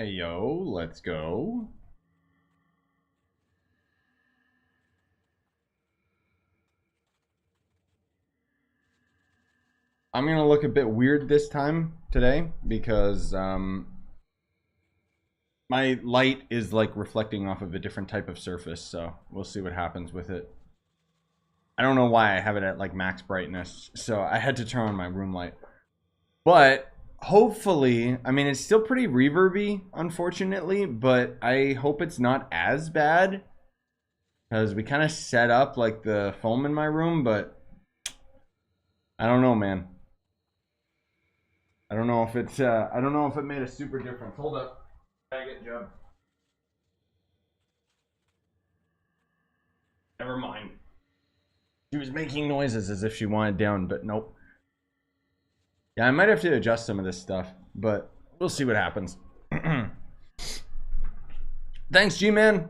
Hey yo, let's go. I'm gonna look a bit weird this time today because my light is like reflecting off of a different type of surface, so we'll see what happens with it. I don't know why I have it at like max brightness, so I had to turn on my room light. But hopefully, I mean, it's still pretty reverby, unfortunately, but I hope it's not as bad because we kind of set up like the foam in my room, but I don't know, man. I don't know if it's I don't know if it made a super difference. Hold up. Gotta get Jub. Never mind. She was making noises as if she wanted down, but nope. Yeah, I might have to adjust some of this stuff, but we'll see what happens. Thanks, G-Man.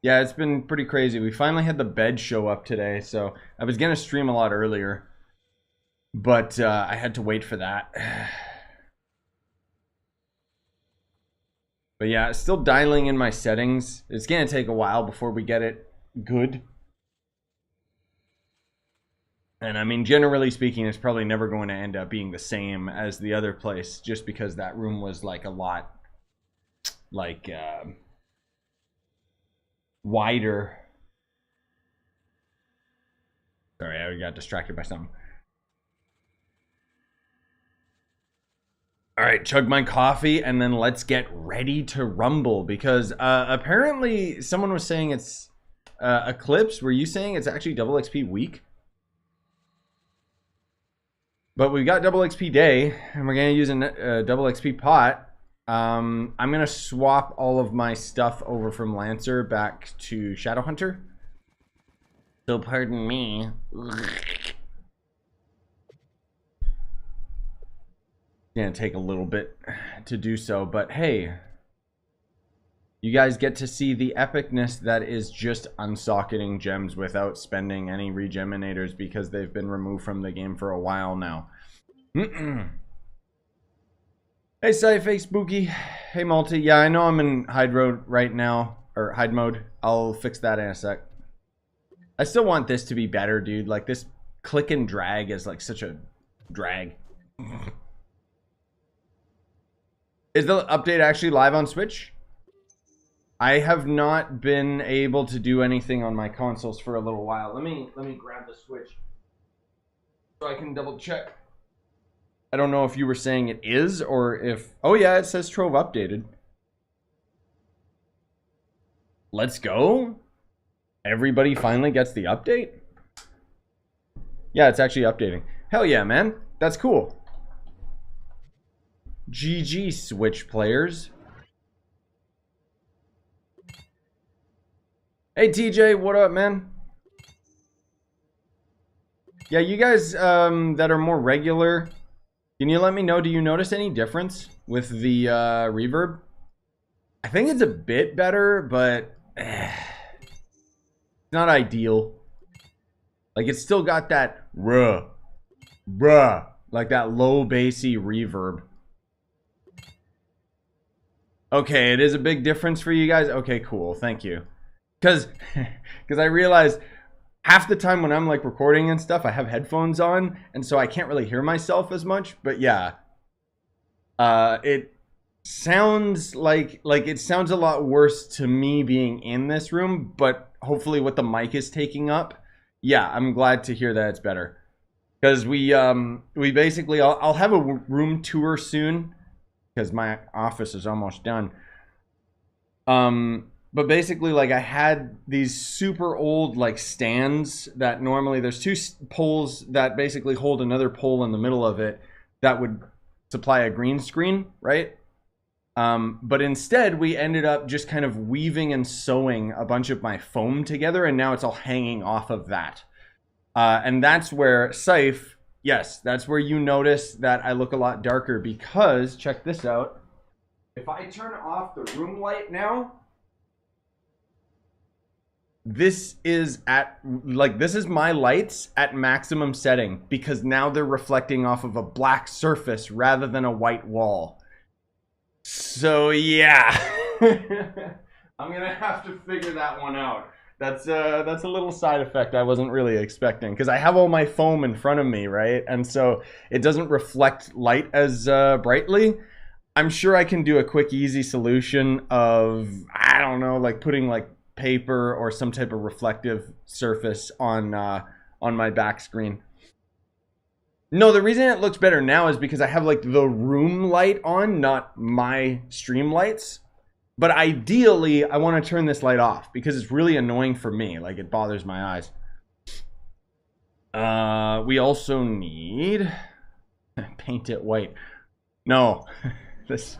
Yeah, it's been pretty crazy. We finally had the bed show up today, so I was gonna stream a lot earlier, but I had to wait for that. But yeah, still dialing in my settings. It's gonna take a while before we get it good. And I mean, generally speaking, it's probably never going to end up being the same as the other place, just because that room was like a lot, like, wider. Sorry, I got distracted by something. All right, chug my coffee and then let's get ready to rumble, because apparently someone was saying it's Eclipse. Were you saying it's actually double XP week? But we got double XP day, and we're gonna use a double XP pot. I'm gonna swap all of my stuff over from Lancer back to Shadowhunter. So pardon me. Gonna take a little bit to do so, but hey, you guys get to see the epicness that is just unsocketing gems without spending any regeminators, because they've been removed from the game for a while now. Hey, Sci-Fi Spooky. Hey, Multi. Yeah, I know I'm in hide mode right now, or hide mode. I'll fix that in a sec. I still want this to be better, dude. Like, this click and drag is like such a drag. Is the update actually live on Switch? I have not been able to do anything on my consoles for a little while. Let me grab the Switch so I can double check. I don't know if you were saying it is, or if... Oh yeah, it says Trove updated. Let's go. Everybody finally gets the update? Yeah, it's actually updating. Hell yeah, man. That's cool. GG, Switch players. Hey, TJ, what up, man? Yeah, you guys that are more regular, can you let me know, do you notice any difference with the reverb? I think it's a bit better, but it's not ideal. Like, it's still got that bruh, like that low bassy reverb. Okay, it is a big difference for you guys. Okay, cool. Thank you. Because I realize half the time when I'm like recording and stuff, I have headphones on, and so I can't really hear myself as much. But yeah, it sounds like it sounds a lot worse to me being in this room. But hopefully, what the mic is taking up, yeah, I'm glad to hear that it's better. Because we basically, I'll have a room tour soon, because my office is almost done. But basically, like, I had these super old, like, stands that normally there's two poles that basically hold another pole in the middle of it that would supply a green screen, right? But instead, we ended up just kind of weaving and sewing a bunch of my foam together, and now it's all hanging off of that. And that's where Scythe, yes, that's where you notice that I look a lot darker, because, check this out. If I turn off the room light now, this is at, like, this is my lights at maximum setting, because now they're reflecting off of a black surface rather than a white wall. So yeah, I'm gonna have to figure that one out. That's a little side effect I wasn't really expecting because I have all my foam in front of me, right? And so it doesn't reflect light as brightly. I'm sure I can do a quick, easy solution of, I don't know, like putting like paper or some type of reflective surface on my back screen. No, the reason it looks better now is because I have like the room light on, not my stream lights. But ideally, I want to turn this light off because it's really annoying for me. Like, it bothers my eyes. We also need paint it white. No, this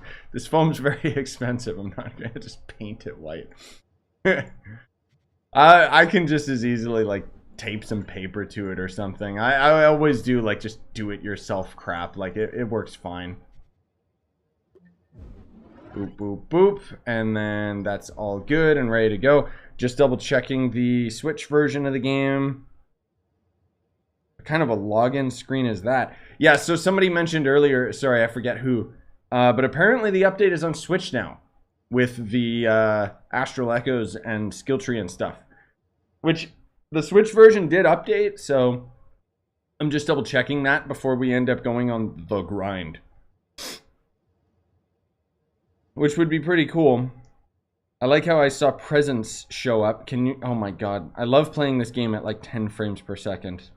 foam's very expensive. I'm not gonna just paint it white. I can just as easily like tape some paper to it or something. I always do like just do it yourself crap. Like it works fine. Boop, boop, boop. And then that's all good and ready to go. Just double checking the Switch version of the game. What kind of a login screen is that? Yeah, so somebody mentioned earlier, sorry, I forget who, but apparently the update is on Switch now with the Astral Echoes and Skill Tree and stuff. Which the Switch version did update, so I'm just double checking that before we end up going on the grind. Which would be pretty cool. I like how I saw presents show up. Can you... Oh my god. I love playing this game at like 10 frames per second.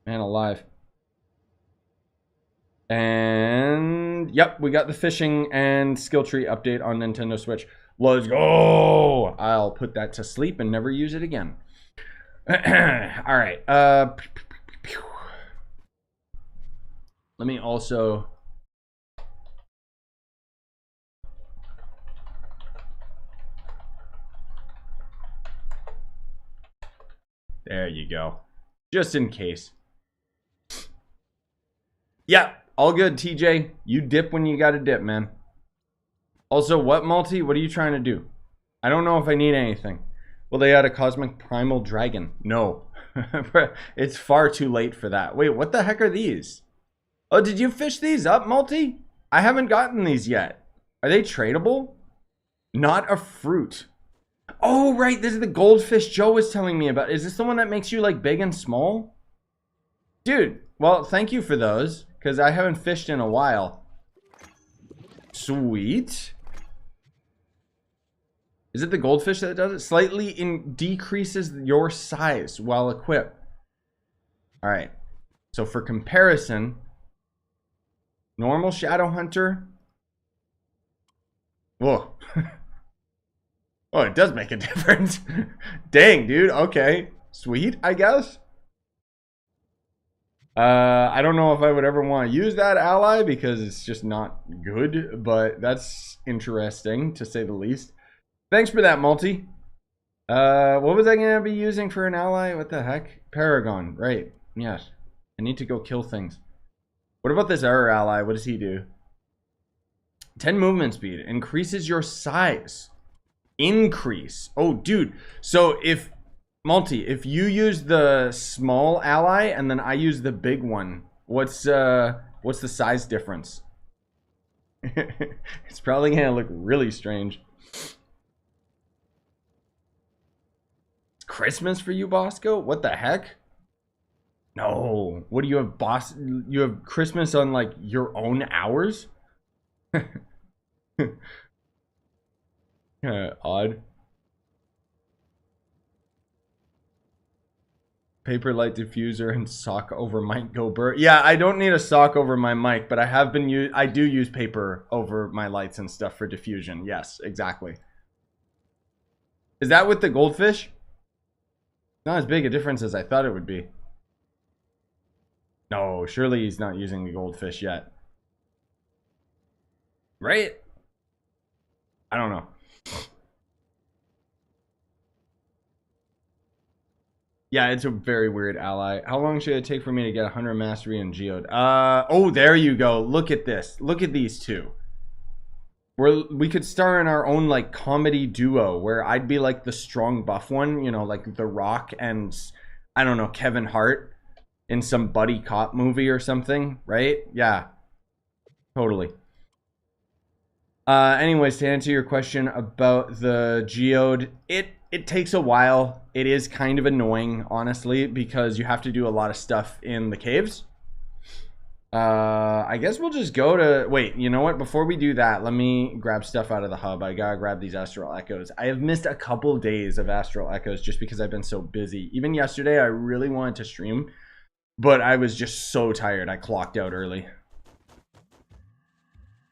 Man alive. And... Yep, we got the fishing and skill tree update on Nintendo Switch. Let's go! I'll put that to sleep and never use it again. Alright. Let me also... There you go. Just in case. Yeah, all good, TJ. You dip when you gotta dip, man. Also, what, Multi? What are you trying to do? I don't know if I need anything. Will they add a Cosmic Primal Dragon? No. It's far too late for that. Wait, what the heck are these? Oh, did you fish these up, Multi? I haven't gotten these yet. Are they tradable? Not a fruit. Oh, right. This is the goldfish Joe was telling me about. Is this the one that makes you, like, big and small? Dude, well, thank you for those, because I haven't fished in a while. Sweet. Is it the goldfish that does it? Slightly decreases your size while equipped. All right. So, for comparison, normal Shadow Hunter. Whoa. Oh, it does make a difference. Dang, dude. Okay. Sweet, I guess. I don't know if I would ever want to use that ally because it's just not good, but that's interesting to say the least. Thanks for that, Multi. What was I going to be using for an ally? What the heck? Paragon, right. Yes. I need to go kill things. What about this other ally? What does he do? 10 movement speed. Increases your size. Increase. Oh, dude. So if Multi, if you use the small ally and then I use the big one, what's the size difference? It's probably gonna look really strange. It's Christmas for you, Bosco? What the heck? No. What do you have, boss? You have Christmas on like your own hours? Odd. Paper light diffuser and sock over mic go burr. Yeah, I don't need a sock over my mic, but I do use paper over my lights and stuff for diffusion. Yes, exactly. Is that with the goldfish? Not as big a difference as I thought it would be. No, surely he's not using the goldfish yet. Right? I don't know. Yeah, it's a very weird ally. How long should it take for me to get 100 mastery in Geode? Oh, there you go. Look at this. Look at these two. We could star in our own like comedy duo where I'd be like the strong buff one, you know, like The Rock and I don't know, Kevin Hart in some buddy cop movie or something, right? Yeah. Totally. Anyways, to answer your question about the geode, it takes a while. It is kind of annoying, honestly, because you have to do a lot of stuff in the caves. I guess we'll just go to... Wait, you know what? Before we do that, let me grab stuff out of the hub. I gotta grab these Astral Echoes. I have missed a couple days of Astral Echoes just because I've been so busy. Even yesterday, I really wanted to stream, but I was just so tired. I clocked out early.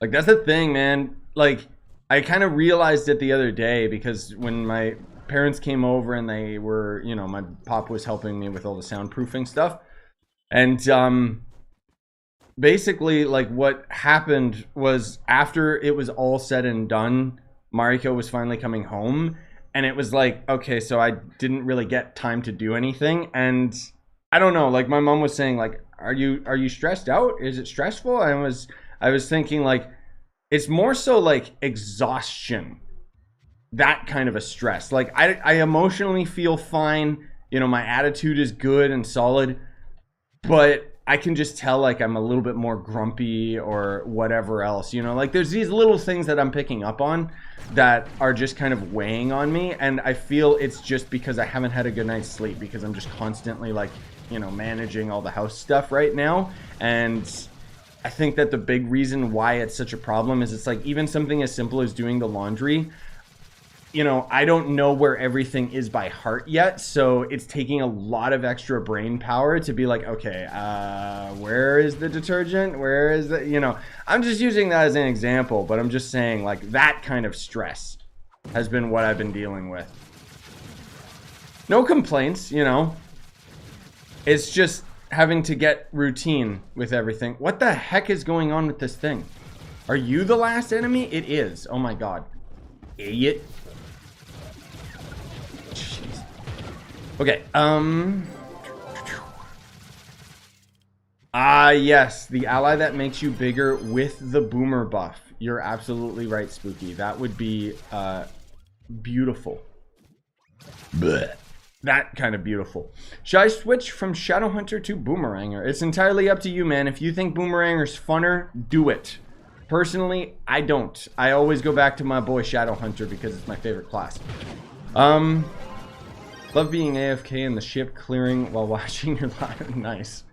Like, that's the thing, man. Like, I kind of realized it the other day because when my parents came over and they were, you know, my pop was helping me with all the soundproofing stuff. And, basically, like, what happened was after it was all said and done, Mariko was finally coming home. And it was like, okay, so I didn't really get time to do anything. And I don't know, like, my mom was saying, like, are you stressed out? Is it stressful? I was thinking, like, it's more so like exhaustion, that kind of a stress. Like, I emotionally feel fine, you know, my attitude is good and solid, but I can just tell, like, I'm a little bit more grumpy or whatever else, you know, like, there's these little things that I'm picking up on that are just kind of weighing on me. And I feel it's just because I haven't had a good night's sleep, because I'm just constantly, like, you know, managing all the house stuff right now. And I think that the big reason why it's such a problem is it's like, even something as simple as doing the laundry, you know, I don't know where everything is by heart yet, so it's taking a lot of extra brain power to be like, okay, where is the detergent? Where is the, you know, I'm just using that as an example, but I'm just saying, like, that kind of stress has been what I've been dealing with. No complaints, you know. It's just having to get routine with everything. What the heck is going on with this thing? Are you the last enemy? It is. Oh my god. Idiot. Jeez. Okay, yes, the ally that makes you bigger with the boomer buff. You're absolutely right, Spooky. That would be, beautiful. Blech. That kind of beautiful. Should I switch from Shadowhunter to Boomeranger? It's entirely up to you, man. If you think Boomeranger's funner, do it. Personally, I don't. I always go back to my boy Shadowhunter because it's my favorite class. Love being AFK in the ship clearing while watching your live. Nice.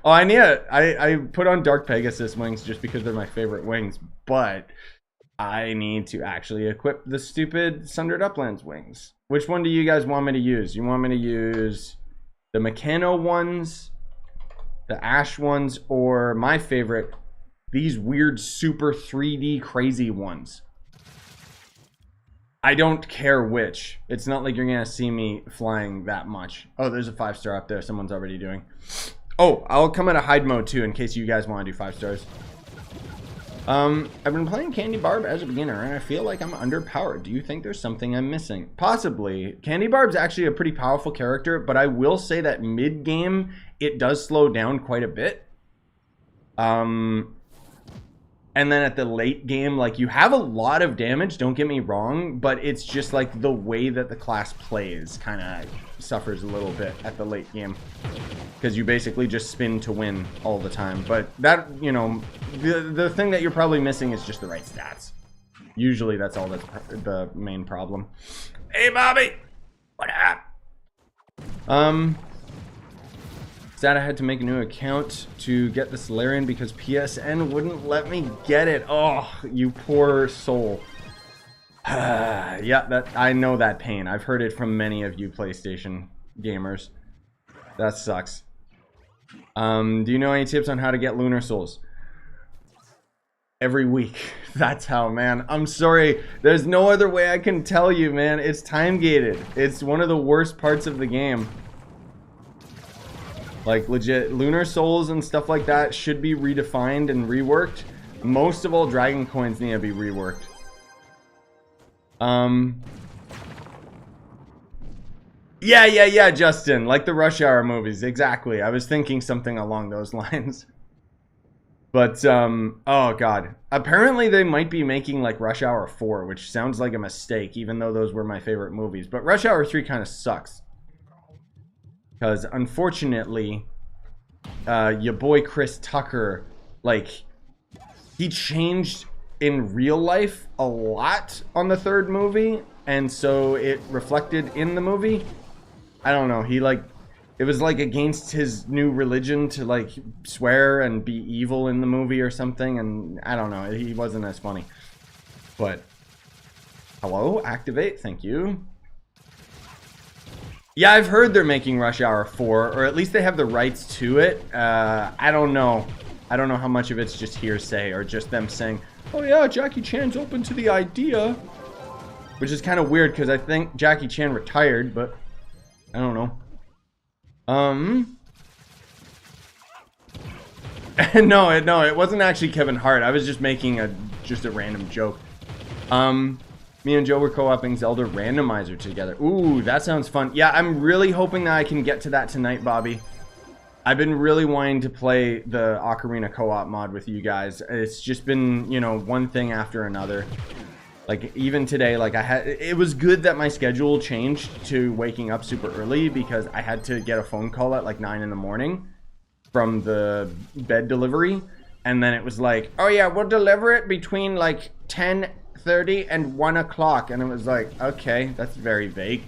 Oh, I put on Dark Pegasus wings just because they're my favorite wings, but I need to actually equip the stupid Sundered Uplands wings. Which one do you guys want me to use? You want me to use the Mechano ones, the Ash ones, or my favorite, these weird super 3D crazy ones? I don't care which. It's not like you're gonna see me flying that much. Oh, there's a 5-star up there someone's already doing. Oh, I'll come at a hide mode too in case you guys want to do 5 stars. I've been playing Candy Barb as a beginner and I feel like I'm underpowered. Do you think there's something I'm missing? Possibly. Candy Barb's actually a pretty powerful character, but I will say that mid-game it does slow down quite a bit. And then at the late game, like, you have a lot of damage, don't get me wrong, but it's just like the way that the class plays kind of suffers a little bit at the late game. Because you basically just spin to win all the time. But that, you know, the thing that you're probably missing is just the right stats. Usually that's all that's the main problem. Hey, Bobby! What up? Sad I had to make a new account to get the Solarian because PSN wouldn't let me get it. Oh, you poor soul. Yeah, that I know that pain. I've heard it from many of you PlayStation gamers. That sucks. Do you know any tips on how to get Lunar Souls? Every week. That's how, man. I'm sorry. There's no other way I can tell you, man. It's time gated. It's one of the worst parts of the game. Like, legit, Lunar Souls and stuff like that should be redefined and reworked. Most of all, Dragon Coins need to be reworked. Yeah, Justin. Like the Rush Hour movies. Exactly. I was thinking something along those lines. But, oh god. Apparently they might be making, like, Rush Hour 4, which sounds like a mistake, even though those were my favorite movies. But Rush Hour 3 kind of sucks. Because, unfortunately, your boy Chris Tucker, like, he changed in real life a lot on the third movie, and so it reflected in the movie. I don't know. He like, it was like against his new religion to like swear and be evil in the movie or something, and I don't know. He wasn't as funny. But hello, activate. Thank you. Yeah, I've heard they're making Rush Hour 4, or at least they have the rights to it. I don't know. I don't know how much of it's just hearsay or just them saying, oh yeah, Jackie Chan's open to the idea. Which is kind of weird because I think Jackie Chan retired, but I don't know. No, it wasn't actually Kevin Hart. I was just making a random joke. Me and Joe were co-oping Zelda Randomizer together. Ooh, that sounds fun. Yeah, I'm really hoping that I can get to that tonight, Bobby. I've been really wanting to play the Ocarina co-op mod with you guys. It's just been, you know, one thing after another. Like, even today, like, it was good that my schedule changed to waking up super early because I had to get a phone call at, like, 9 in the morning from the bed delivery. And then it was like, oh, yeah, we'll deliver it between, like, 10:30 and 1 o'clock. And it was like, okay, that's very vague.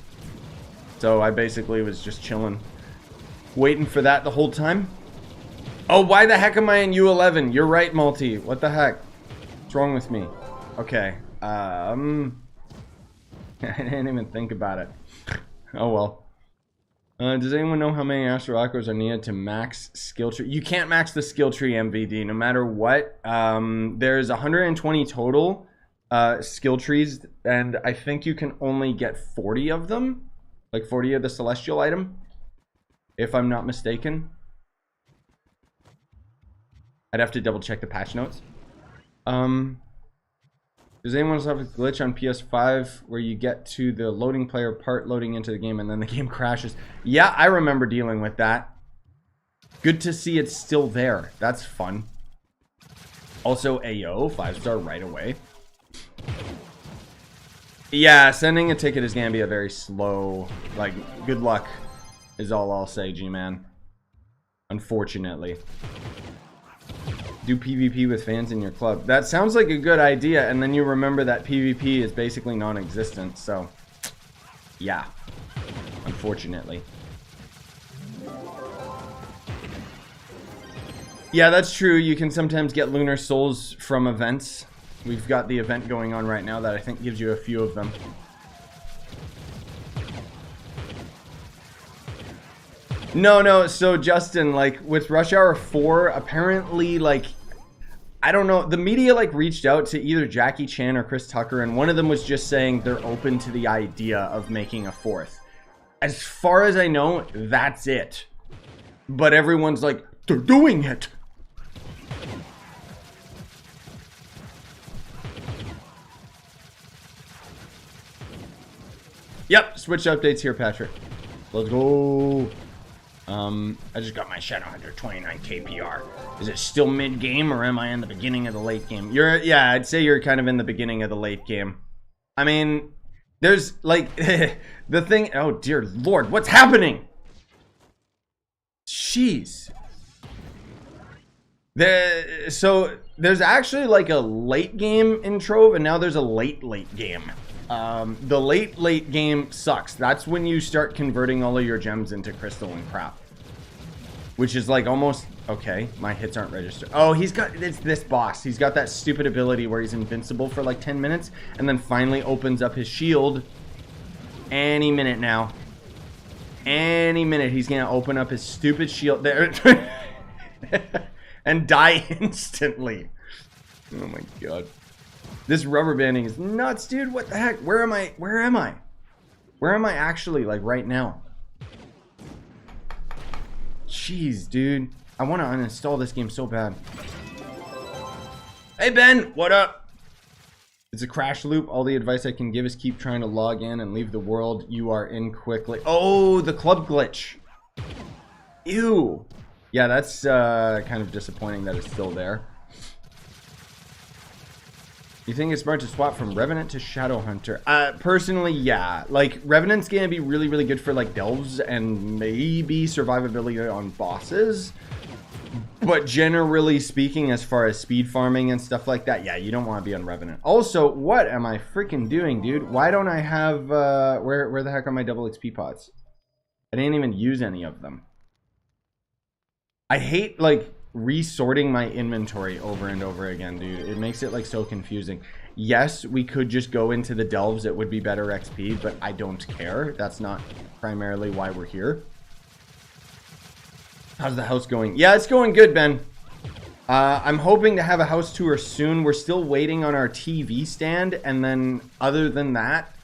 So I basically was just chilling, waiting for that the whole time. Oh, why the heck am I in U11? You're right, Multi. What the heck? What's wrong with me? Okay. I didn't even think about it. Oh well. Does anyone know how many Astro Aquas are needed to max skill tree? You can't max the skill tree, MVD, no matter what. There's 120 total skill trees, and I think you can only get 40 of them. Like 40 of the celestial item, if I'm not mistaken. I'd have to double check the patch notes. Does anyone else have a glitch on PS5 where you get to the loading player part loading into the game and then the game crashes? Yeah, I remember dealing with that. Good to see it's still there. That's fun. Also, Ayo, 5-star right away. Yeah, sending a ticket is gonna be a very slow, like, good luck is all I'll say, G-Man. Unfortunately. Do PvP with fans in your club. That sounds like a good idea, and then you remember that PvP is basically non-existent, so yeah, unfortunately. Yeah, that's true. You can sometimes get lunar souls from events. We've got the event going on right now that I think gives you a few of them. No, so Justin, like, with Rush Hour 4, apparently, like, I don't know, the media, like, reached out to either Jackie Chan or Chris Tucker, and one of them was just saying they're open to the idea of making a fourth. As far as I know, that's it. But everyone's like, they're doing it! Yep, Switch updates here, Patrick. Let's go. I just got my Shadow Hunter 29 KPR. Is it still mid-game or am I in the beginning of the late game? Yeah, I'd say you're kind of in the beginning of the late game. I mean, there's like the thing. Oh dear Lord, what's happening? Jeez. So there's actually like a late game in Trove, and now there's a late game. The late game sucks. That's when you start converting all of your gems into crystal and crap. Which is like almost... Okay, my hits aren't registered. Oh, he's got... It's this boss. He's got that stupid ability where he's invincible for like 10 minutes and then finally opens up his shield. Any minute now. Any minute he's gonna open up his stupid shield there and die instantly. Oh my god. This rubber banding is nuts, dude. What the heck? Where am I? Where am I? Where am I actually, like, right now? Jeez, dude. I want to uninstall this game so bad. Hey, Ben. What up? It's a crash loop. All the advice I can give is keep trying to log in and leave the world you are in quickly. Oh, the club glitch. Ew. Yeah, that's kind of disappointing that it's still there. You think it's smart to swap from Revenant to Shadow Hunter? Personally, yeah. Like, Revenant's gonna be really, really good for, like, delves and maybe survivability on bosses. But generally speaking, as far as speed farming and stuff like that, yeah, you don't want to be on Revenant. Also, what am I freaking doing, dude? Why don't I have, where the heck are my double XP pots? I didn't even use any of them. I hate, like, resorting my inventory over and over again, dude. It makes it, like, so confusing. Yes, we could just go into the delves. It would be better XP, but I don't care. That's not primarily why we're here. How's the house going? Yeah, it's going good, Ben. I'm hoping to have a house tour soon. We're still waiting on our TV stand, and then other than that,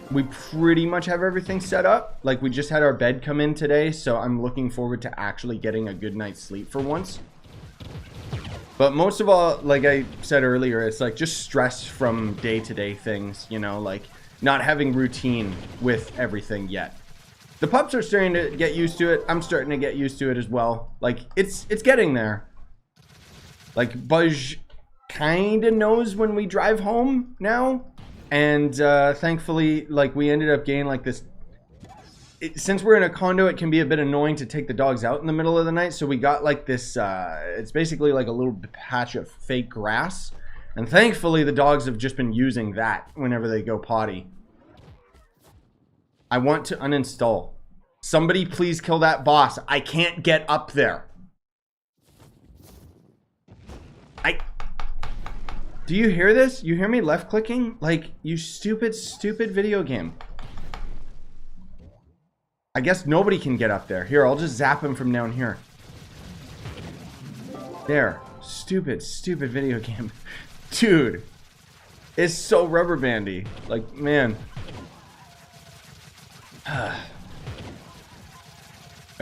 we pretty much have everything set up. Like, we just had our bed come in today, so I'm looking forward to actually getting a good night's sleep for once. But most of all, like I said earlier, it's like just stress from day-to-day things, you know, like not having routine with everything yet. The pups are starting to get used to it. I'm starting to get used to it as well. Like, it's getting there. Like, Buzz kind of knows when we drive home now. And thankfully, like, we ended up getting like this. Since we're in a condo, it can be a bit annoying to take the dogs out in the middle of the night. So we got like this, it's basically like a little patch of fake grass. And thankfully, the dogs have just been using that whenever they go potty. I want to uninstall. Somebody please kill that boss. I can't get up there. Do you hear this? You hear me left clicking? Like, you stupid, stupid video game. I guess nobody can get up there. Here, I'll just zap him from down here. There. Stupid, stupid video game. Dude. It's so rubber bandy. Like, man. I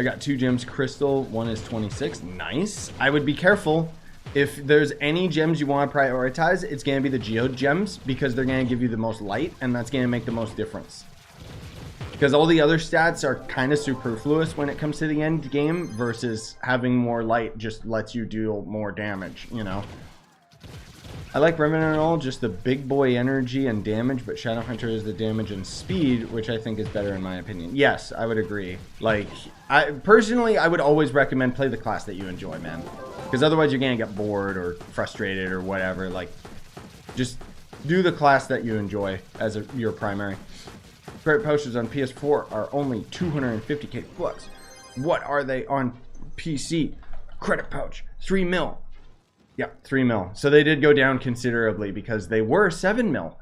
got 2 gems crystal. One is 26. Nice. I would be careful. If there's any gems you want to prioritize, it's going to be the geode gems because they're going to give you the most light, and that's going to make the most difference. Because all the other stats are kind of superfluous when it comes to the end game versus having more light just lets you do more damage, you know. I like Revenant and all, just the big boy energy and damage, but Shadowhunter is the damage and speed, which I think is better in my opinion. Yes, I would agree. Like, personally, I would always recommend play the class that you enjoy, man. Because otherwise you're going to get bored or frustrated or whatever. Like, just do the class that you enjoy as your primary. Credit pouches on PS4 are only 250k bucks. What are they on PC? Credit pouch, 3 mil. Yeah, 3 mil. So they did go down considerably because they were 7 mil.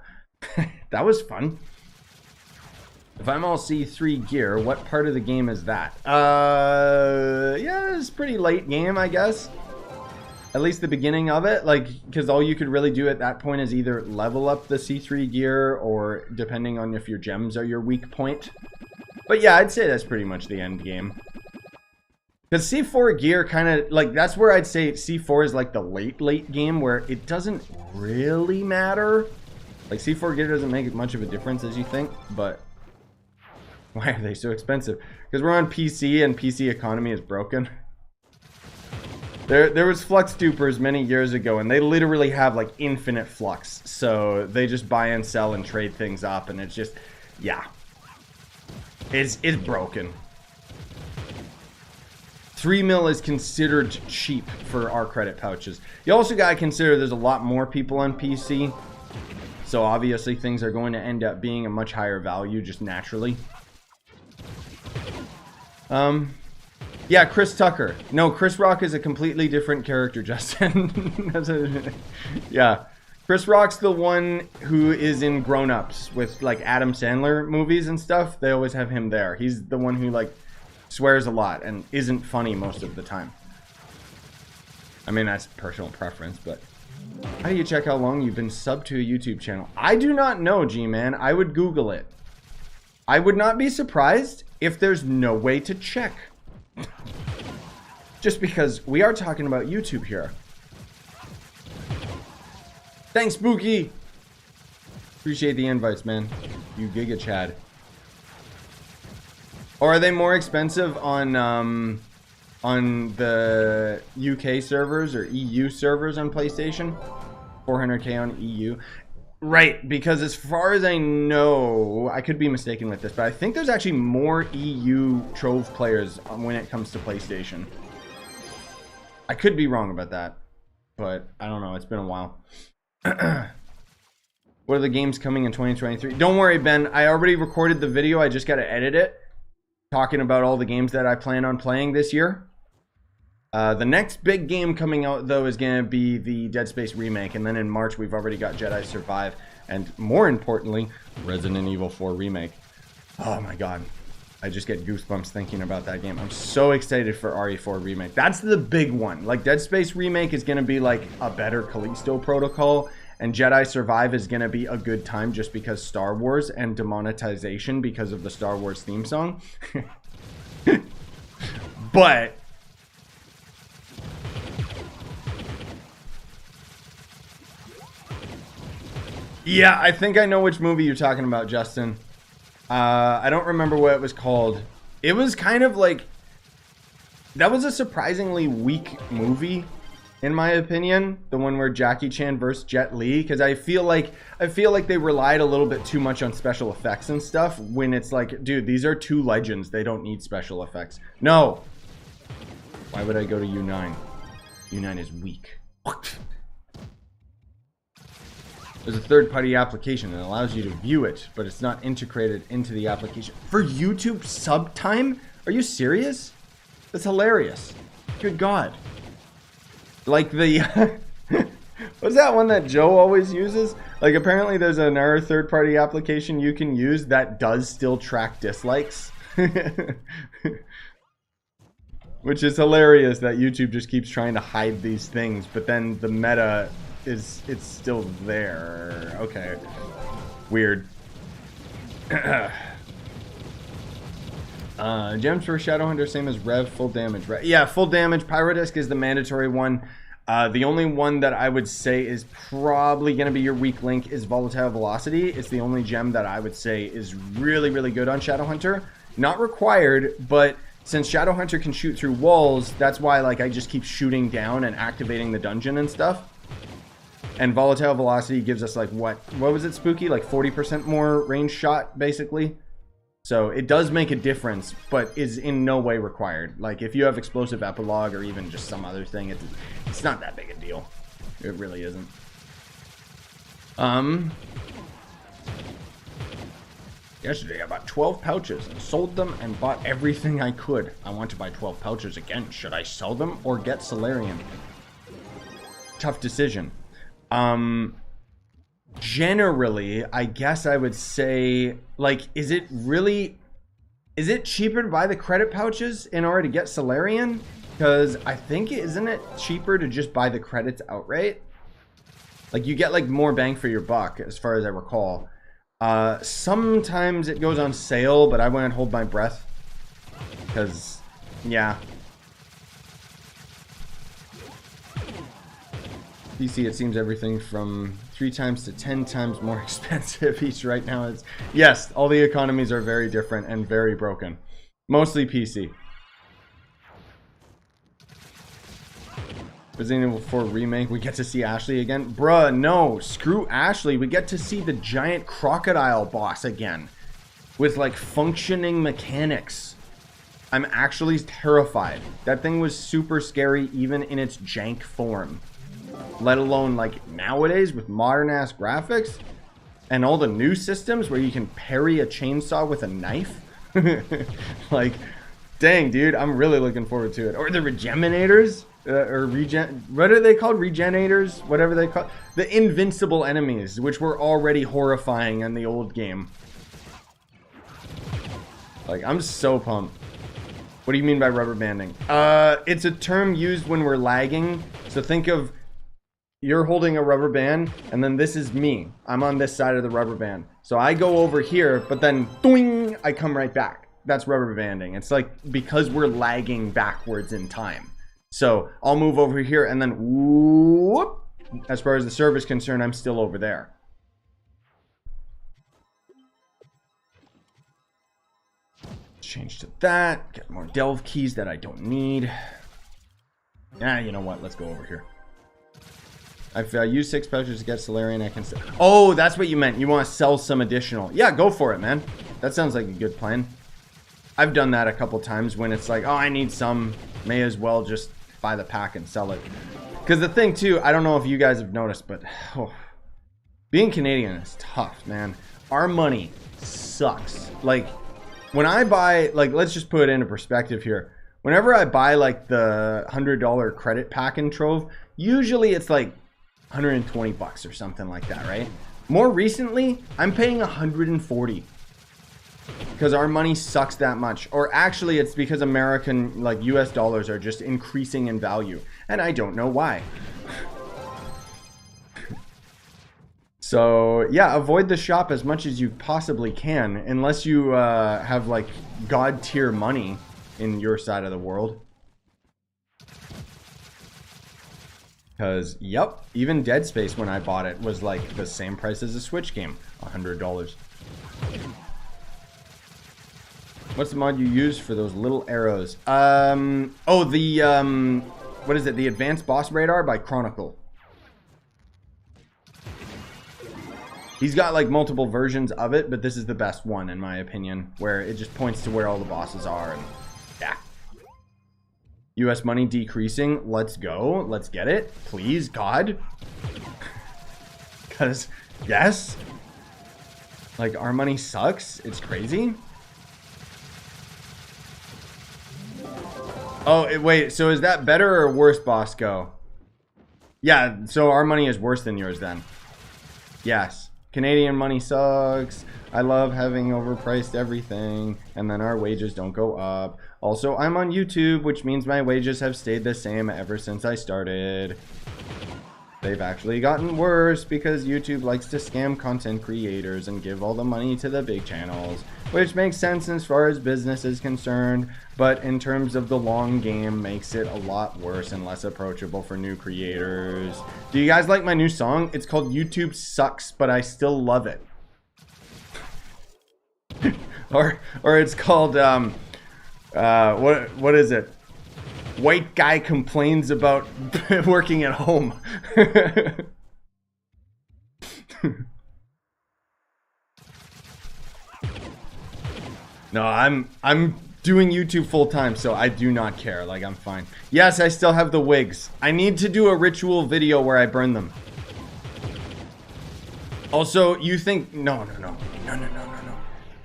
That was fun. If I'm all C3 gear, what part of the game is that? Yeah, it's pretty late game, I guess. At least the beginning of it, like, because all you could really do at that point is either level up the C3 gear or depending on if your gems are your weak point. But yeah, I'd say that's pretty much the end game. Because C4 gear kind of, like, that's where I'd say C4 is like the late game where it doesn't really matter. Like, C4 gear doesn't make much of a difference as you think, but why are they so expensive? Because we're on PC and PC economy is broken. There was flux dupers many years ago, and they literally have like infinite flux. So they just buy and sell and trade things up, and it's just, yeah, it's broken. 3 mil is considered cheap for our credit pouches. You also gotta consider there's a lot more people on PC, so obviously things are going to end up being a much higher value just naturally. Yeah, Chris Tucker. No, Chris Rock is a completely different character, Justin. Yeah. Chris Rock's the one who is in Grown Ups with like Adam Sandler movies and stuff. They always have him there. He's the one who like swears a lot and isn't funny most of the time. I mean, that's personal preference, but how do you check how long you've been subbed to a YouTube channel? I do not know, G-Man. I would Google it. I would not be surprised if there's no way to check. Just because we are talking about YouTube here. Thanks, Spooky. Appreciate the invites, man. You Giga Chad. Or are they more expensive on the UK servers or EU servers on PlayStation? 400k on EU. Right, because as far as I know, I could be mistaken with this, but I think there's actually more EU Trove players when it comes to PlayStation. I could be wrong about that, but I don't know. It's been a while. What are the games coming in 2023? Don't worry, Ben. I already recorded the video. I just got to edit it. Talking about all the games that I plan on playing this year. The next big game coming out, though, is going to be the Dead Space remake. And then in March, we've already got Jedi Survive. And more importantly, Resident Evil 4 remake. Oh my god. I just get goosebumps thinking about that game. I'm so excited for RE4 remake. That's the big one. Like, Dead Space remake is going to be like a better Callisto Protocol. And Jedi Survive is going to be a good time just because Star Wars and demonetization because of the Star Wars theme song. But... yeah, I think I know which movie you're talking about, Justin. I don't remember what it was called. It was kind of like... that was a surprisingly weak movie, in my opinion. The one where Jackie Chan versus Jet Li. Because I feel like they relied a little bit too much on special effects and stuff. When it's like, dude, these are two legends. They don't need special effects. No! Why would I go to U9? U9 is weak. There's a third-party application that allows you to view it, but it's not integrated into the application. For YouTube sub time? Are you serious? That's hilarious. Good God. Like the... what's that one that Joe always uses? Like, apparently there's another third-party application you can use that does still track dislikes. Which is hilarious that YouTube just keeps trying to hide these things, but then the meta... it's still there. Okay. Weird. Gems for Shadowhunter, same as Rev, full damage, right? Yeah, full damage. Pyrodisc is the mandatory one. The only one that I would say is probably going to be your weak link is Volatile Velocity. It's the only gem that I would say is really, really good on Shadowhunter. Not required, but since Shadowhunter can shoot through walls, that's why like I just keep shooting down and activating the dungeon and stuff. And Volatile Velocity gives us like what was it, Spooky? Like 40% more range shot, basically. So it does make a difference, but is in no way required. Like if you have Explosive Epilogue or even just some other thing, it's not that big a deal. It really isn't. Yesterday I bought 12 pouches and sold them and bought everything I could. I want to buy 12 pouches again. Should I sell them or get Solarian? Tough decision. Generally, I guess I would say, like, is it cheaper to buy the credit pouches in order to get Solarian? Because I think, isn't it cheaper to just buy the credits outright? Like, you get, like, more bang for your buck, as far as I recall. Sometimes it goes on sale, but I wouldn't hold my breath. Because, yeah. PC, it seems everything from 3 times to 10 times more expensive each right now. It's, yes, all the economies are very different and very broken. Mostly PC. Resident Evil 4 remake, we get to see Ashley again? Bruh, no, screw Ashley. We get to see the giant crocodile boss again. With like functioning mechanics. I'm actually terrified. That thing was super scary even in its jank form. Let alone like nowadays with modern ass graphics and all the new systems where you can parry a chainsaw with a knife. Like, dang, dude, I'm really looking forward to it. Or the Regeminators, what are they called? Regenators, whatever they call the invincible enemies, which were already horrifying in the old game. Like, I'm so pumped. What do you mean by rubber banding? It's a term used when we're lagging. So think of you're holding a rubber band, and then this is me. I'm on this side of the rubber band. So I go over here, but then, doing, I come right back. That's rubber banding. It's like because we're lagging backwards in time. So I'll move over here, and then, whoop. As far as the server is concerned, I'm still over there. Change to that. Get more delve keys that I don't need. Yeah, you know what? Let's go over here. I've used 6 pouches to get Solarian. I can sell. Oh, that's what you meant. You want to sell some additional. Yeah, go for it, man. That sounds like a good plan. I've done that a couple times when it's like, oh, I need some. May as well just buy the pack and sell it. Because the thing too, I don't know if you guys have noticed, but being Canadian is tough, man. Our money sucks. Like, when I buy, like, let's just put it into perspective here. Whenever I buy, like, the $100 credit pack in Trove, usually it's like 120 bucks or something like that, right? More recently, I'm paying 140 because our money sucks that much. Or actually, it's because American, like, US dollars are just increasing in value, and I don't know why. So yeah, avoid the shop as much as you possibly can, unless you have like god tier money in your side of the world. Because yep, even Dead Space when I bought it was like the same price as a Switch game, $100. What's the mod you use for those little arrows? Oh, the what is it? The Advanced Boss Radar by Chronicle. He's got like multiple versions of it, but this is the best one in my opinion, where it just points to where all the bosses are. And yeah. US money decreasing. Let's go. Let's get it. Please, God. Because, yes. Like, our money sucks. It's crazy. Oh, wait. So is that better or worse, Bosco? Yeah, so our money is worse than yours then. Yes. Canadian money sucks. I love having overpriced everything, and then our wages don't go up. Also, I'm on YouTube, which means my wages have stayed the same ever since I started. They've actually gotten worse because YouTube likes to scam content creators and give all the money to the big channels, which makes sense as far as business is concerned, but in terms of the long game, makes it a lot worse and less approachable for new creators. Do you guys like my new song? It's called YouTube Sucks, but I still love it. or it's called what is it? White guy complains about working at home. No, I'm doing YouTube full time, so I do not care. Like, I'm fine. Yes, I still have the wigs. I need to do a ritual video where I burn them. Also, you think no.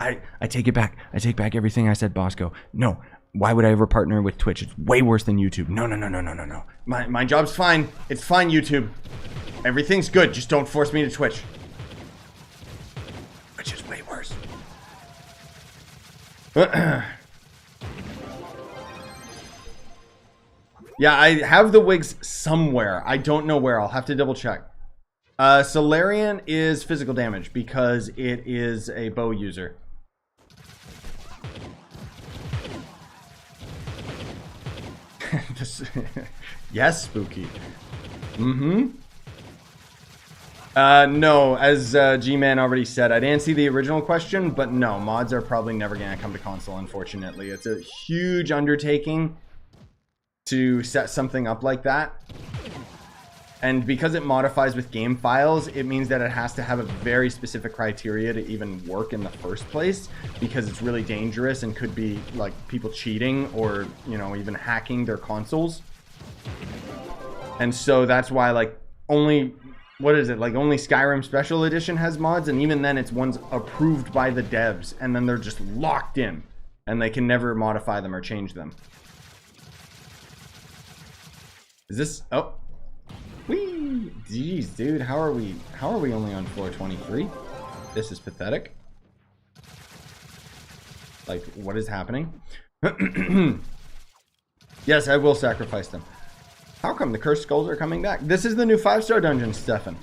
I take it back. I take back everything I said, Bosco. No. Why would I ever partner with Twitch? It's way worse than YouTube. No. My job's fine. It's fine, YouTube. Everything's good. Just don't force me to Twitch. Which is way worse. Yeah, I have the wigs somewhere. I don't know where. I'll have to double check. Solarian is physical damage because it is a bow user. Yes, Spooky. No, as G-Man already said, I didn't see the original question, but no, mods are probably never going to come to console, unfortunately. It's a huge undertaking to set something up like that. And because it modifies with game files, it means that it has to have a very specific criteria to even work in the first place, because it's really dangerous and could be like people cheating or, you know, even hacking their consoles. And so that's why, like, only, what is it, like only Skyrim Special Edition has mods, and even then it's ones approved by the devs, and then they're just locked in and they can never modify them or change them. Is this, oh, whee! Jeez, dude, how are we only on floor 23? This is pathetic. Like, what is happening? Yes, I will sacrifice them. How come the cursed skulls are coming back? This is the new 5-star dungeon, Stefan.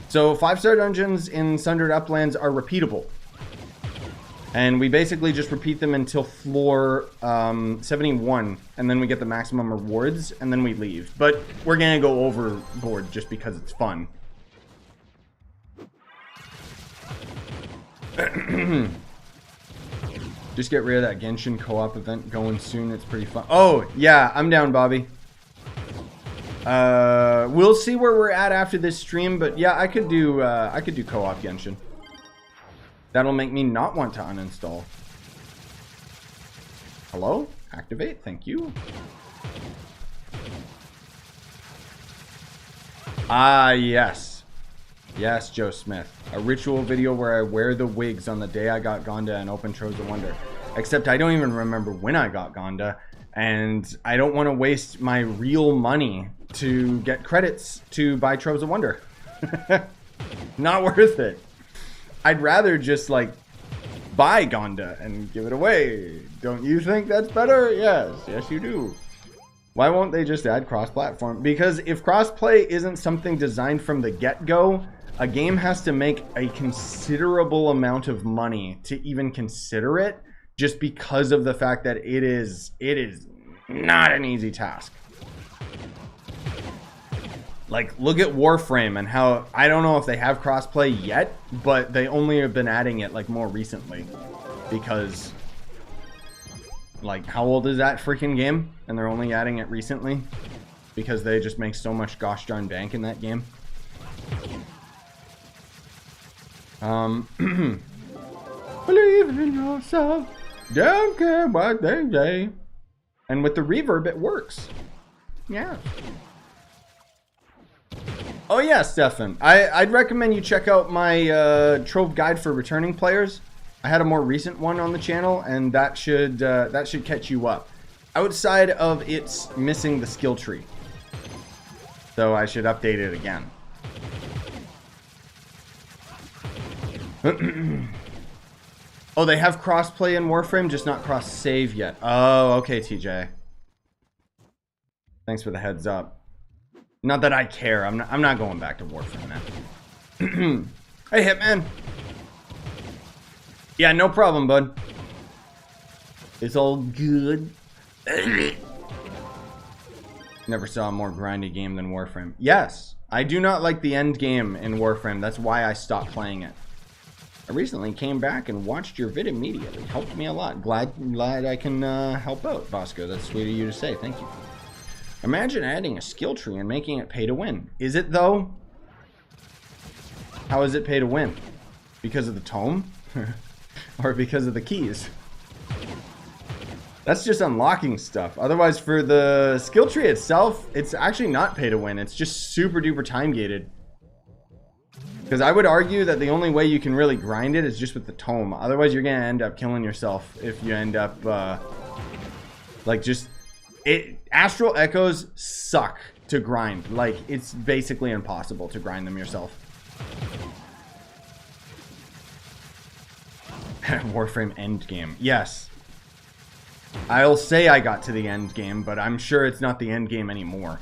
So 5-star dungeons in Sundered Uplands are repeatable. And we basically just repeat them until floor 71, and then we get the maximum rewards, and then we leave. But we're gonna go overboard just because it's fun. Just get rid of that Genshin co-op event going soon. It's pretty fun. Oh, yeah, I'm down, Bobby. We'll see where we're at after this stream, but yeah, I could do co-op Genshin. That'll make me not want to uninstall. Hello? Activate, thank you. Ah, yes. Yes, Joe Smith. A ritual video where I wear the wigs on the day I got Gonda and open Troves of Wonder. Except I don't even remember when I got Gonda. And I don't want to waste my real money to get credits to buy Troves of Wonder. Not worth it. I'd rather just, like, buy Gonda and give it away. Don't you think that's better? Yes. Yes, you do. Why won't they just add cross-platform? Because if crossplay isn't something designed from the get-go, a game has to make a considerable amount of money to even consider it, just because of the fact that it is not an easy task. Like, look at Warframe and how, I don't know if they have crossplay yet, but they only have been adding it, like, more recently. Because, like, how old is that freaking game? And they're only adding it recently? Because they just make so much gosh darn bank in that game. Believe in yourself. Don't care what they say. And with the reverb, it works. Yeah. Oh yeah, Stefan. I'd recommend you check out my Trove guide for returning players. I had a more recent one on the channel, and that should catch you up. Outside of it's missing the skill tree, so I should update it again. Oh, they have crossplay in Warframe, just not cross save yet. Oh, okay, TJ. Thanks for the heads up. Not that I care. I'm not going back to Warframe, man. Hey, Hitman. Yeah, no problem, bud. It's all good. Never saw a more grindy game than Warframe. Yes, I do not like the end game in Warframe. That's why I stopped playing it. I recently came back and watched your vid immediately. It helped me a lot. Glad I can help out, Bosco. That's sweet of you to say. Thank you. Imagine adding a skill tree and making it pay to win. Is it, though? How is it pay to win? Because of the tome? Or because of the keys? That's just unlocking stuff. Otherwise, for the skill tree itself, it's actually not pay to win. It's just super duper time gated. Because I would argue that the only way you can really grind it is just with the tome. Otherwise, you're going to end up killing yourself if you end up, like, just... Astral Echoes suck to grind. Like, it's basically impossible to grind them yourself. Warframe endgame. Yes. I'll say I got to the end game, but I'm sure it's not the end game anymore.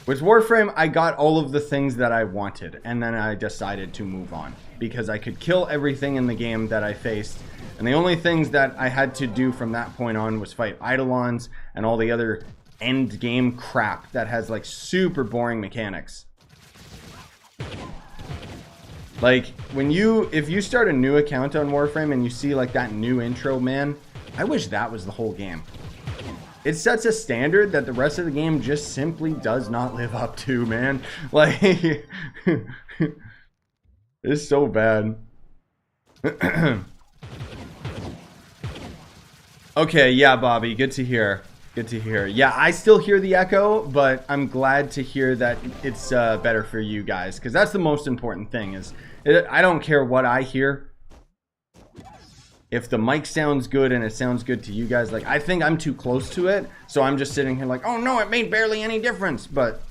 With Warframe, I got all of the things that I wanted, and then I decided to move on. Because I could kill everything in the game that I faced, and the only things that I had to do from that point on was fight Eidolons and all the other end game crap that has, like, super boring mechanics. Like, if you start a new account on Warframe and you see, like, that new intro, man, I wish that was the whole game. It sets a standard that the rest of the game just simply does not live up to, man. Like, it's so bad. Okay, yeah, Bobby, good to hear. Good to hear. Yeah, I still hear the echo, but I'm glad to hear that it's better for you guys, because that's the most important thing. I don't care what I hear. If the mic sounds good and it sounds good to you guys, like, I think I'm too close to it, so I'm just sitting here like, oh no, it made barely any difference. But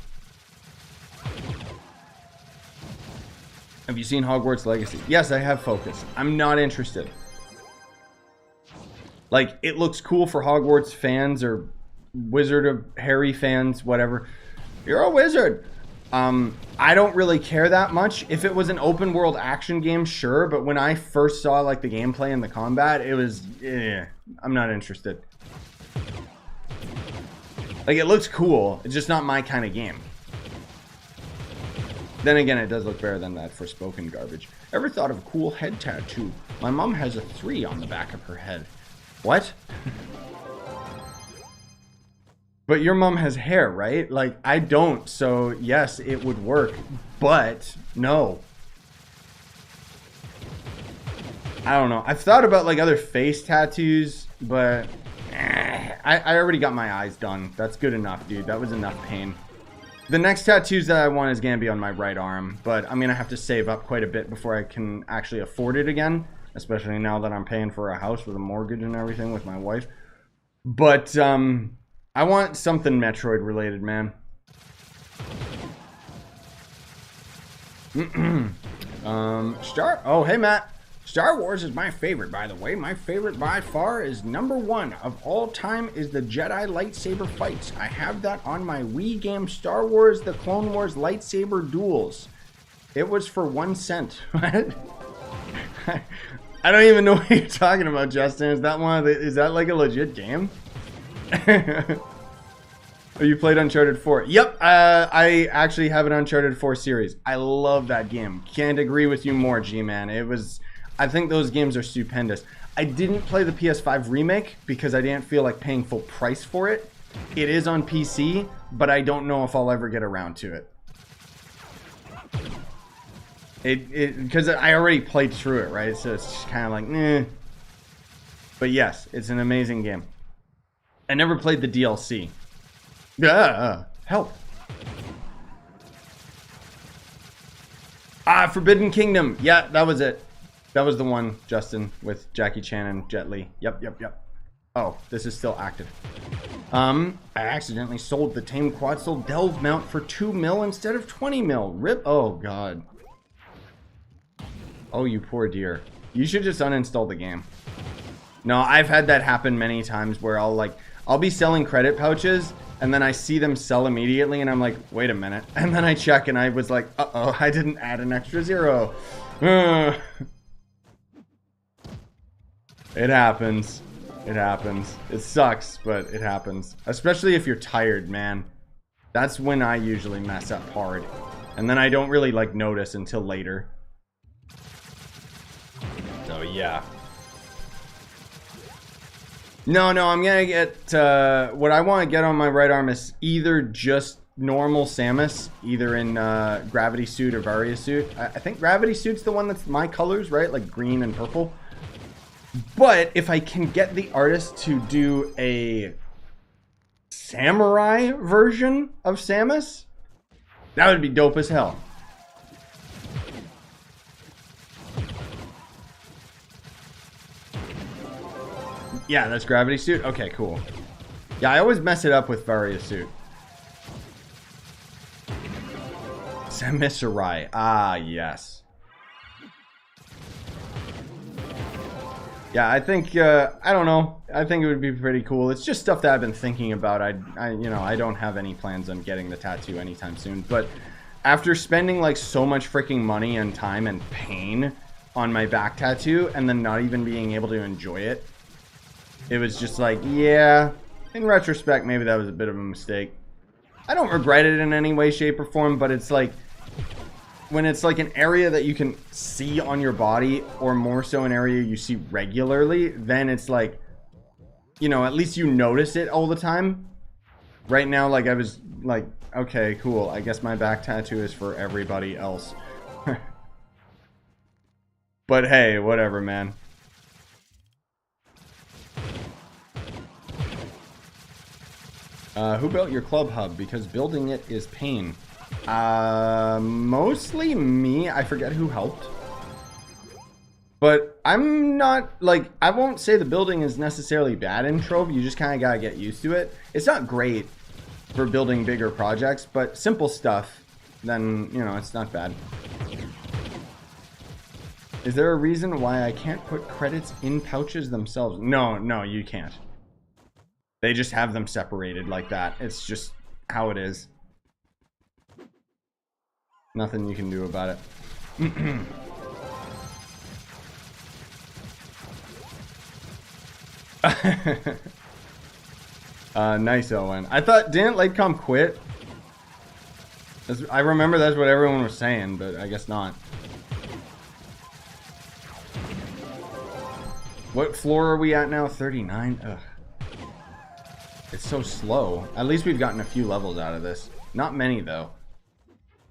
have you seen Hogwarts Legacy? Yes, I have. Focus. I'm not interested. Like, it looks cool for Hogwarts fans or Wizard of Harry fans, whatever. You're a wizard. I don't really care that much. If it was an open world action game, sure, but when I first saw, like, the gameplay and the combat, it was, I'm not interested. Like, it looks cool, it's just not my kind of game. Then again, it does look better than that Forspoken garbage. Ever thought of a cool head tattoo? My mom has a 3 on the back of her head. What? But your mom has hair, right? Like, I don't, so yes, it would work, but no. I don't know. I've thought about, like, other face tattoos, but I already got my eyes done. That's good enough, dude. That was enough pain. The next tattoos that I want is going to be on my right arm, but I'm going to have to save up quite a bit before I can actually afford it again, especially now that I'm paying for a house with a mortgage and everything with my wife. But I want something Metroid related, man. Oh, hey, Matt. Star Wars is my favorite, by the way. My favorite by far is #1 of all time is the Jedi lightsaber fights. I have that on my Wii game Star Wars The Clone Wars Lightsaber Duels. It was for 1 cent. What? I don't even know what you're talking about, Justin. Is that one of the, is that like a legit game? Oh, you played Uncharted 4. Yep, I actually have an Uncharted 4 series. I love that game. Can't agree with you more, G-Man. It was... I think those games are stupendous. I didn't play the PS5 remake because I didn't feel like paying full price for it. It is on PC, but I don't know if I'll ever get around to it. Because I already played through it, right? So it's kind of like, eh. But yes, it's an amazing game. I never played the DLC. Help. Forbidden Kingdom. Yeah, that was it. That was the one, Justin, with Jackie Chan and Jet Li. Yep. Oh, this is still active. I accidentally sold the Tame Quetzal Delve mount for 2 mil instead of 20 mil. Rip. Oh, God. Oh, you poor dear. You should just uninstall the game. No, I've had that happen many times where I'll be selling credit pouches and then I see them sell immediately and I'm like, wait a minute. And then I check and I was like, uh-oh, I didn't add an extra 0. It happens. It happens. It sucks, but it happens. Especially if you're tired, man. That's when I usually mess up hard. And then I don't really like notice until later. So yeah. No, I'm gonna get what I want to get on my right arm is either just normal Samus, either in Gravity Suit or Varia Suit. I think Gravity Suit's the one that's my colors, right? Like green and purple. But if I can get the artist to do a samurai version of Samus, that would be dope as hell. Yeah, that's Gravity Suit? Okay, cool. Yeah, I always mess it up with Varia Suit. Samurai. Ah, yes. Yeah, I think, I don't know. I think it would be pretty cool. It's just stuff that I've been thinking about. You know, I don't have any plans on getting the tattoo anytime soon. But after spending, like, so much freaking money and time and pain on my back tattoo and then not even being able to enjoy it, it was just like, yeah, in retrospect, maybe that was a bit of a mistake. I don't regret it in any way, shape, or form, but it's like, when it's like an area that you can see on your body, or more so an area you see regularly, then it's like, you know, at least you notice it all the time. Right now, like, I was like, okay, cool. I guess my back tattoo is for everybody else. But hey, whatever, man. Who built your club hub? Because building it is pain. Mostly me. I forget who helped. But I'm not, like, I won't say the building is necessarily bad in Trove. You just kind of gotta get used to it. It's not great for building bigger projects, but simple stuff, then, you know, it's not bad. Is there a reason why I can't put credits in pouches themselves? No, you can't. They just have them separated like that. It's just how it is. Nothing you can do about it. Nice, Owen. I thought, didn't Lightcom quit? I remember that's what everyone was saying, but I guess not. What floor are we at now? 39? Ugh. It's so slow. At least we've gotten a few levels out of this. Not many, though.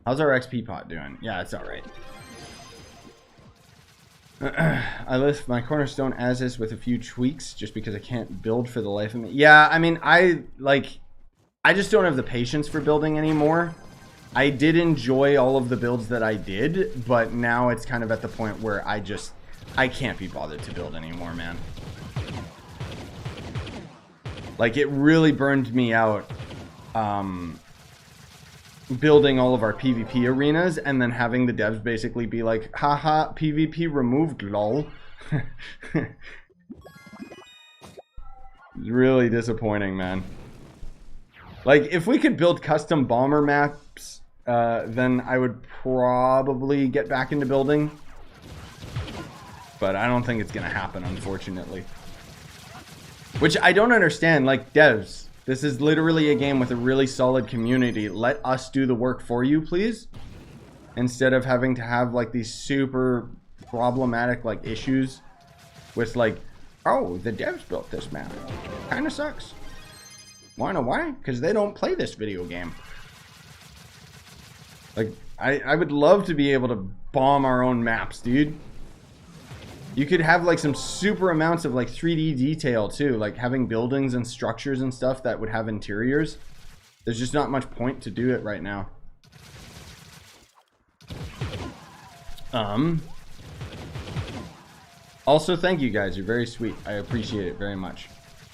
How's our XP pot doing? Yeah, it's alright. I left my cornerstone as is with a few tweaks just because I can't build for the life of me. Yeah, I mean, I just don't have the patience for building anymore. I did enjoy all of the builds that I did, but now it's kind of at the point where I can't be bothered to build anymore, man. Like, it really burned me out building all of our PvP arenas and then having the devs basically be like, haha, PvP removed, lol. It's really disappointing, man. Like, if we could build custom bomber maps, then I would probably get back into building. But I don't think it's gonna happen, unfortunately. Which I don't understand, like, devs. This is literally a game with a really solid community. Let us do the work for you, please. Instead of having to have, like, these super problematic, like, issues with, like, oh, the devs built this map. Kinda sucks. Wanna know why? Because they don't play this video game. Like, I would love to be able to bomb our own maps, dude. You could have like some super amounts of like 3D detail too, like having buildings and structures and stuff that would have interiors. There's just not much point to do it right now. Also, thank you guys. You're very sweet. I appreciate it very much.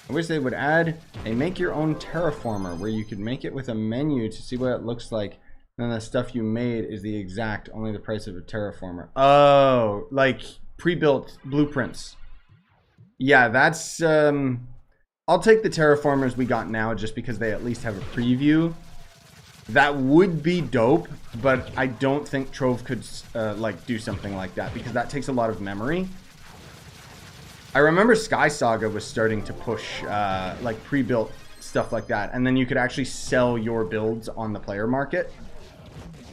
I wish they would add a make your own terraformer where you could make it with a menu to see what it looks like. And then the stuff you made is the exact, only the price of a terraformer. Oh, like pre-built blueprints. Yeah, that's I'll take the terraformers we got now just because they at least have a preview. That would be dope, but I don't think Trove could like do something like that because that takes a lot of memory. I remember Sky Saga was starting to push like pre-built stuff like that, and then you could actually sell your builds on the player market,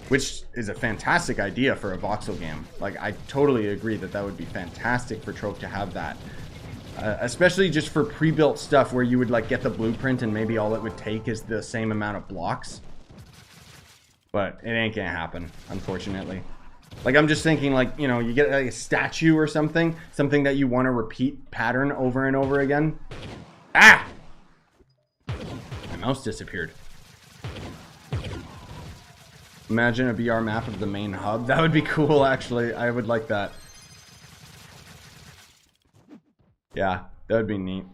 which is a fantastic idea for a voxel game. Like, I totally agree that that would be fantastic for Trove to have that. Especially just for pre-built stuff where you would like get the blueprint and maybe all it would take is the same amount of blocks. But it ain't gonna happen, unfortunately. Like, I'm just thinking, like, you know, you get like a statue or something that you want to repeat pattern over and over again. Ah! My mouse disappeared. Imagine a BR map of the main hub. That would be cool, actually. I would like that. Yeah, that would be neat.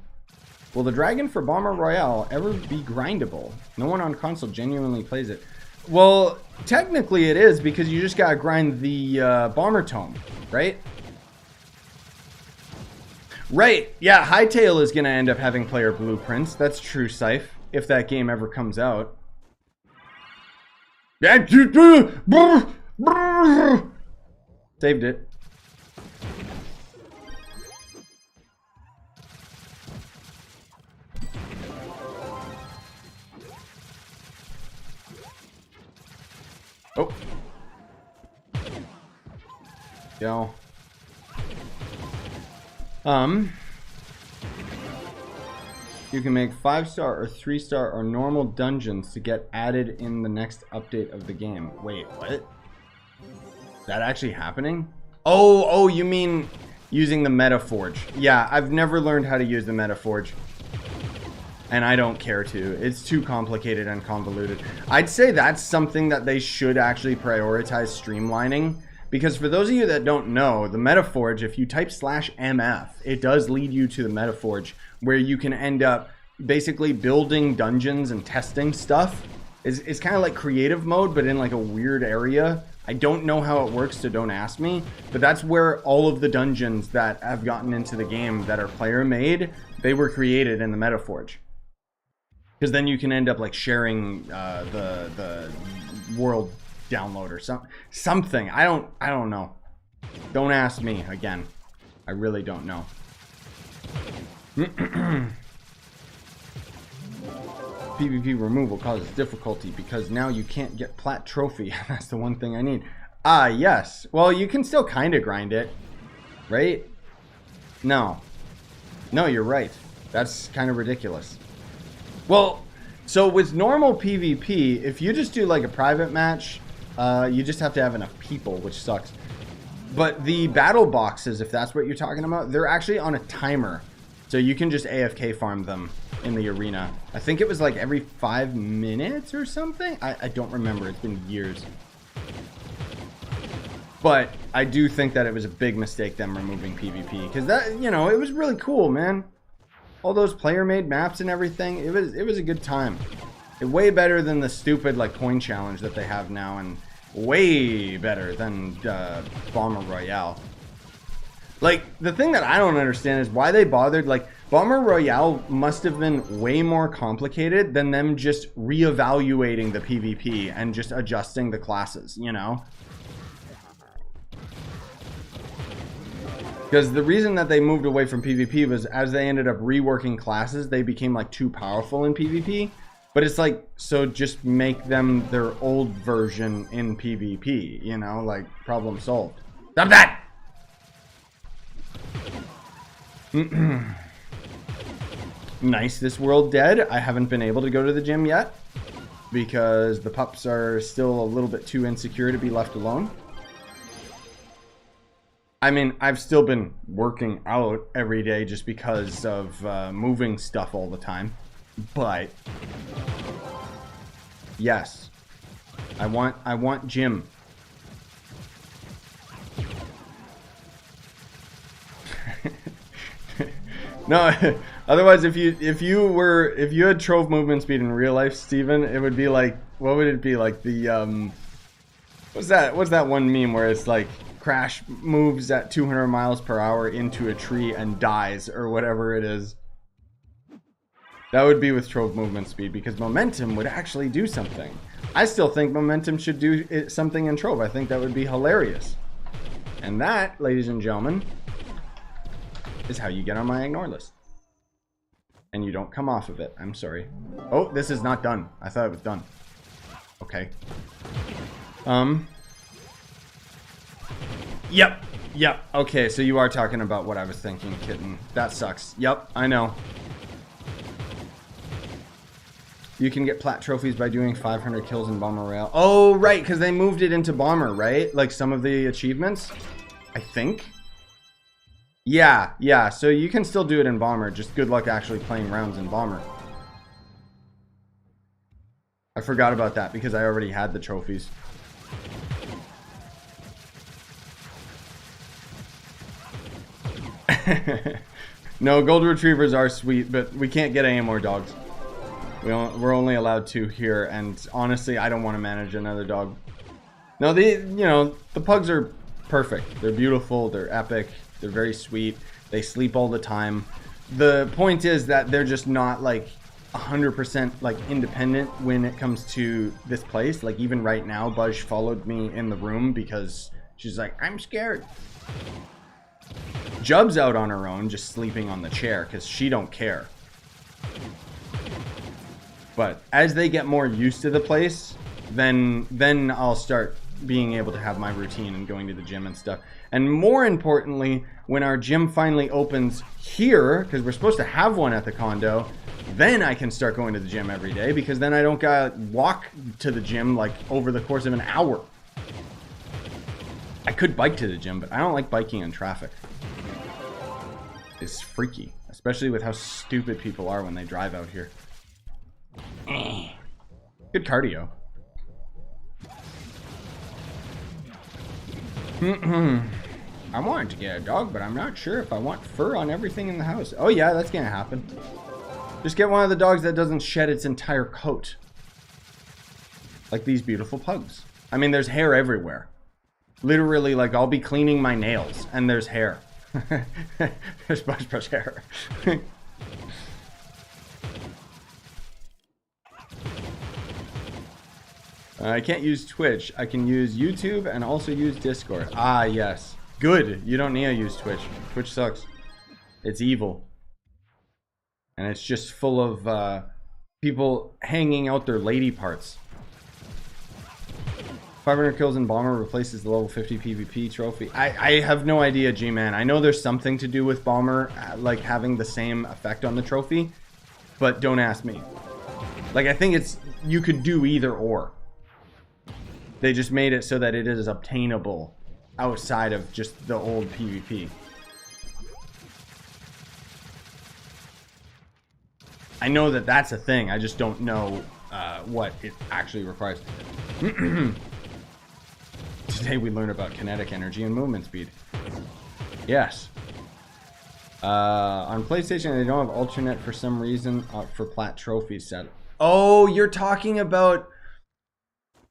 Will the dragon for Bomber Royale ever be grindable? No one on console genuinely plays it. Well, technically it is, because you just gotta grind the Bomber Tome, right? Right, yeah, Hytale is gonna end up having player blueprints. That's true, Scythe, if that game ever comes out. Saved it. Oh. Yo. You can make 5-star or 3-star or normal dungeons to get added in the next update of the game. Wait, what? Is that actually happening? Oh, you mean using the Metaforge. Yeah, I've never learned how to use the Metaforge. And I don't care to. It's too complicated and convoluted. I'd say that's something that they should actually prioritize streamlining. Because for those of you that don't know, the Metaforge, if you type /mf, it does lead you to the Metaforge, where you can end up basically building dungeons and testing stuff. It's kind of like creative mode, but in like a weird area. I don't know how it works, so don't ask me. But that's where all of the dungeons that have gotten into the game that are player made, they were created in the Metaforge. Because then you can end up like sharing the world download or something. I don't know. Don't ask me again. I really don't know. PvP removal causes difficulty because now you can't get plat trophy. That's the one thing I need. Ah, yes. Well, you can still kind of grind it, right? No, you're right. That's kind of ridiculous. Well, so with normal PvP, if you just do like a private match, you just have to have enough people, which sucks. But the battle boxes, if that's what you're talking about, they're actually on a timer. So you can just AFK farm them in the arena. I think it was like every 5 minutes or something. I don't remember. It's been years. But I do think that it was a big mistake them removing PvP, because that, you know, it was really cool, man. All those player-made maps and everything. It was a good time. Way better than the stupid like coin challenge that they have now, and way better than Bomber Royale. Like, the thing that I don't understand is why they bothered. Like, Bomber Royale must have been way more complicated than them just reevaluating the PvP and just adjusting the classes, you know? Because the reason that they moved away from PvP was as they ended up reworking classes, they became like too powerful in PvP. But it's like, so just make them their old version in PvP, you know? Like, problem solved. Stop that! Nice, this world dead. I haven't been able to go to the gym yet because the pups are still a little bit too insecure to be left alone. I mean, I've still been working out every day just because of moving stuff all the time. But yes, I want gym. No, otherwise if you had Trove movement speed in real life, Steven, it would be like, what would it be like? The what's that one meme where it's like Crash moves at 200 miles per hour into a tree and dies, or whatever it is. That would be with Trove movement speed, because momentum would actually do something. I still think momentum should do something in Trove. I think that would be hilarious. And that, ladies and gentlemen, is how you get on my ignore list. And you don't come off of it. I'm sorry. Oh, this is not done. I thought it was done. Okay. Yep. Okay, so you are talking about what I was thinking, kitten. That sucks. Yep, I know. You can get plat trophies by doing 500 kills in Bomber Royale. Oh, right, because they moved it into Bomber, right? Like some of the achievements, I think. Yeah, so you can still do it in Bomber. Just good luck actually playing rounds in Bomber. I forgot about that because I already had the trophies. No, gold retrievers are sweet, but we can't get any more dogs. We're only allowed 2 here, and honestly, I don't want to manage another dog. No, the pugs are perfect. They're beautiful. They're epic. They're very sweet. They sleep all the time. The point is that they're just not like 100% like independent when it comes to this place. Like even right now, Buzz followed me in the room because she's like, I'm scared. Jub's out on her own, just sleeping on the chair because she don't care. But as they get more used to the place, then I'll start being able to have my routine and going to the gym and stuff. And more importantly, when our gym finally opens here, because we're supposed to have one at the condo, then I can start going to the gym every day, because then I don't gotta walk to the gym like over the course of an hour. I could bike to the gym, but I don't like biking in traffic. It's freaky, especially with how stupid people are when they drive out here. Good cardio. I wanted to get a dog, but I'm not sure if I want fur on everything in the house. Oh yeah, that's gonna happen. Just get one of the dogs that doesn't shed its entire coat. Like these beautiful pugs. I mean, there's hair everywhere. Literally, like, I'll be cleaning my nails and there's hair. There's brush hair. I can't use Twitch. I can use YouTube and also use Discord. Ah, yes. Good. You don't need to use Twitch. Twitch sucks. It's evil. And it's just full of people hanging out their lady parts. 500 kills in Bomber replaces the level 50 PvP trophy. I have no idea, G-Man. I know there's something to do with Bomber, like having the same effect on the trophy, but don't ask me. Like, I think it's, you could do either or. They just made it so that it is obtainable outside of just the old PvP. I know that that's a thing. I just don't know what it actually requires. Today we learned about kinetic energy and movement speed. Yes. On PlayStation, they don't have alternate for some reason for plat trophies set. Oh, you're talking about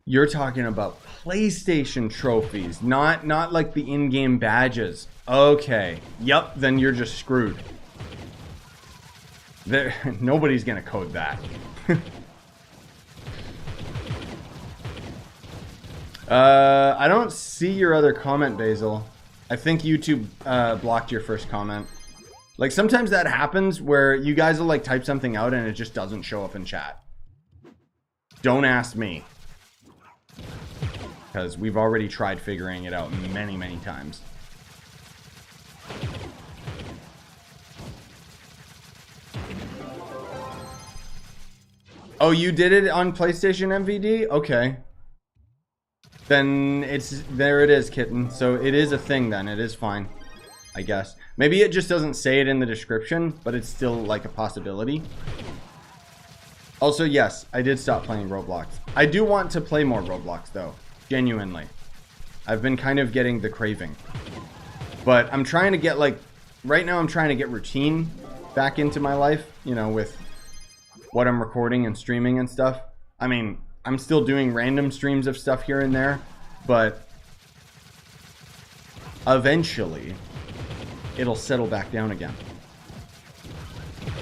PlayStation trophies, not like the in-game badges. Okay. Yep, then you're just screwed. Nobody's gonna code that. I don't see your other comment, Basil. I think YouTube blocked your first comment. Like, sometimes that happens where you guys will like type something out and it just doesn't show up in chat. Don't ask me. Because we've already tried figuring it out many, many times. Oh, you did it on PlayStation MVD? Okay. Then there it is, kitten. So it is a thing then. It is fine, I guess. Maybe it just doesn't say it in the description, but it's still like a possibility. Also, yes, I did stop playing Roblox. I do want to play more Roblox though. Genuinely. I've been kind of getting the craving. But I'm trying to get like, right now I'm trying to get routine back into my life, you know, with what I'm recording and streaming and stuff. I mean, I'm still doing random streams of stuff here and there, but eventually it'll settle back down again.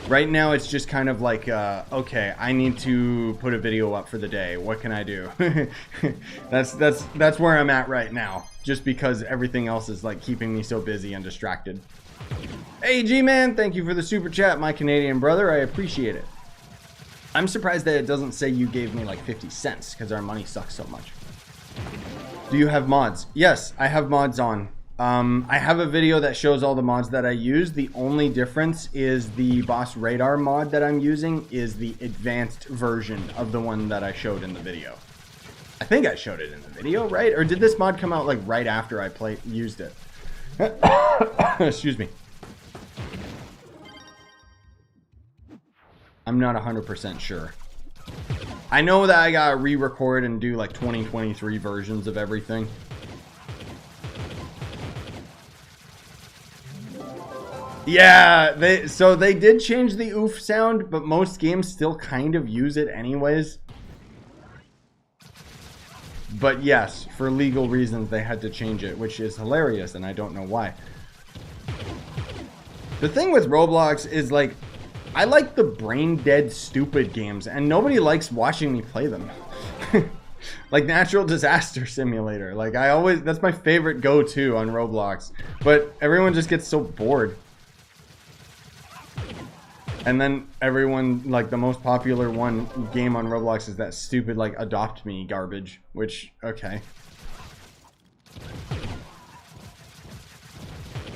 Right now it's just kind of like, okay, I need to put a video up for the day. What can I do? That's where I'm at right now, just because everything else is like keeping me so busy and distracted. Hey G-Man, thank you for the super chat, my Canadian brother. I appreciate it. I'm surprised that it doesn't say you gave me like 50 cents because our money sucks so much. Do you have mods? Yes, I have mods on. I have a video that shows all the mods that I use. The only difference is the Boss Radar mod that I'm using is the advanced version of the one that I showed in the video. I think I showed it in the video, right? Or did this mod come out like right after I used it? Excuse me. I'm not 100% sure. I know that I gotta re-record and do like 2023 versions of everything. Yeah, they did change the oof sound, but most games still kind of use it anyways. But yes, for legal reasons they had to change it, which is hilarious, and I don't know why. The thing with Roblox is like, I like the brain dead stupid games and nobody likes watching me play them. Like Natural Disaster Simulator. Like that's my favorite go-to on Roblox. But everyone just gets so bored. And then everyone, like the most popular game on Roblox is that stupid like Adopt Me garbage. Which, okay.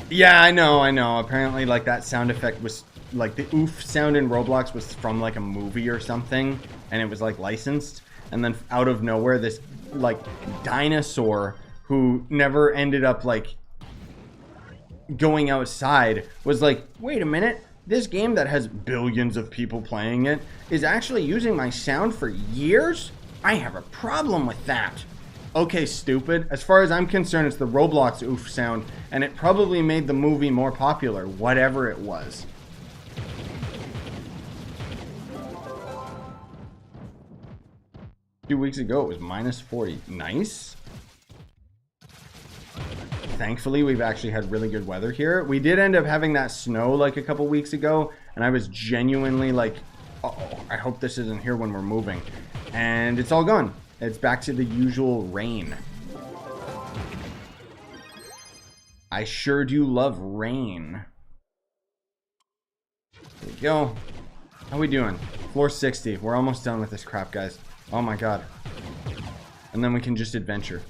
Yeah, I know. Apparently like that sound effect was like the oof sound in Roblox was from like a movie or something, and it was like licensed, and then out of nowhere this like dinosaur who never ended up like going outside was like, wait a minute, this game that has billions of people playing it is actually using my sound for years? I have a problem with that. Okay, stupid. As far as I'm concerned, it's the Roblox oof sound, and it probably made the movie more popular, whatever it was. 2 weeks ago, it was minus 40. Nice. Thankfully, we've actually had really good weather here. We did end up having that snow like a couple weeks ago, and I was genuinely like, uh-oh, I hope this isn't here when we're moving. And it's all gone. It's back to the usual rain. I sure do love rain. There we go. How we doing? Floor 60. We're almost done with this crap, guys. Oh my god. And then we can just adventure.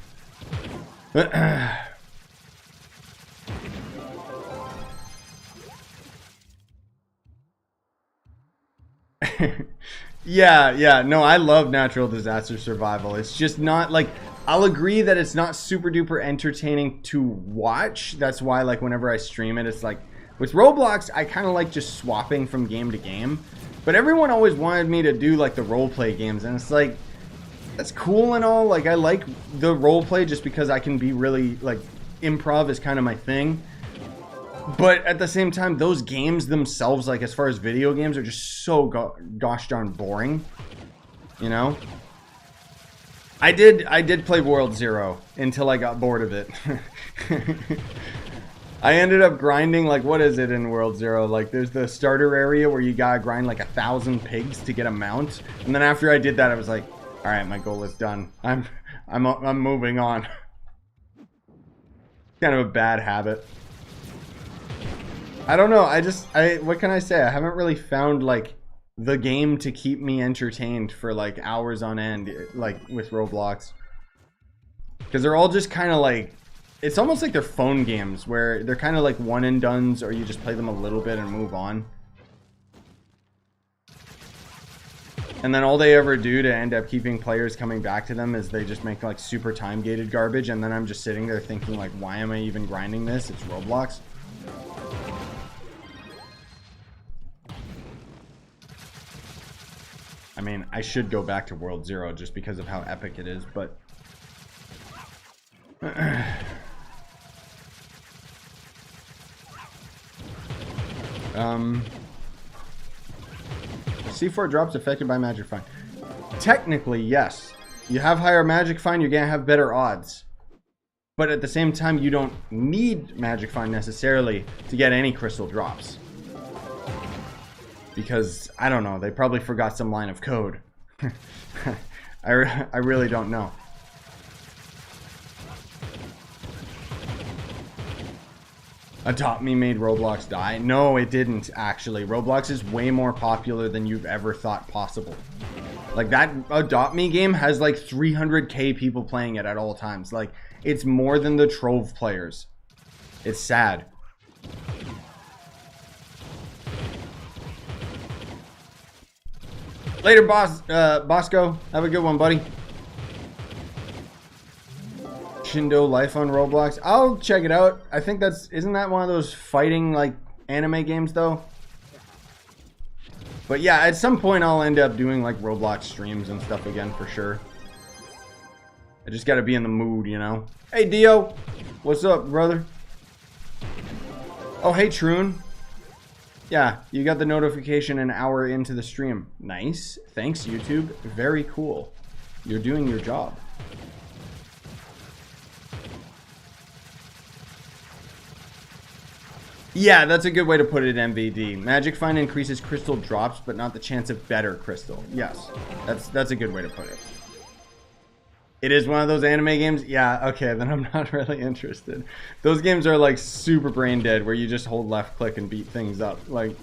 Yeah. No, I love natural disaster survival. It's just not like, I'll agree that it's not super duper entertaining to watch. That's why like whenever I stream it, it's like, with Roblox, I kind of like just swapping from game to game. But everyone always wanted me to do like the roleplay games, and it's like, that's cool and all. Like I like the roleplay just because I can be really like, improv is kind of my thing. But at the same time, those games themselves, like as far as video games, are just so gosh darn boring. You know? I did play World Zero until I got bored of it. I ended up grinding, like, what is it in World Zero? Like, there's the starter area where you gotta grind like 1,000 pigs to get a mount. And then after I did that, I was like, all right, my goal is done. I'm moving on. Kind of a bad habit. I don't know. What can I say? I haven't really found like the game to keep me entertained for like hours on end, like with Roblox. Because they're all just kind of like, it's almost like they're phone games where they're kind of like one and dones, or you just play them a little bit and move on. And then all they ever do to end up keeping players coming back to them is they just make like super time gated garbage. And then I'm just sitting there thinking like, why am I even grinding this? It's Roblox. I mean, I should go back to World Zero just because of how epic it is, but... C4 drops affected by Magic Find. Technically, yes. You have higher Magic Find, you're gonna have better odds. But at the same time, you don't need Magic Find necessarily to get any crystal drops. Because, I don't know, they probably forgot some line of code. I really don't know. Adopt Me made Roblox die? No, it didn't, actually. Roblox is way more popular than you've ever thought possible. Like, that Adopt Me game has like 300k people playing it at all times. Like, it's more than the Trove players. It's sad. Later, Bosco. Have a good one, buddy. Shindo Life on Roblox. I'll check it out. I think isn't that one of those fighting, like, anime games, though? But yeah, at some point I'll end up doing, like, Roblox streams and stuff again, for sure. I just gotta be in the mood, you know? Hey, Dio. What's up, brother? Oh, hey, Troon. Yeah, you got the notification an hour into the stream. Nice. Thanks, YouTube. Very cool. You're doing your job. Yeah, that's a good way to put it, MVD. Magic Find increases crystal drops, but not the chance of better crystal. Yes, that's a good way to put it. It is one of those anime games? Yeah, okay, then I'm not really interested. Those games are like super brain dead where you just hold left click and beat things up. Like,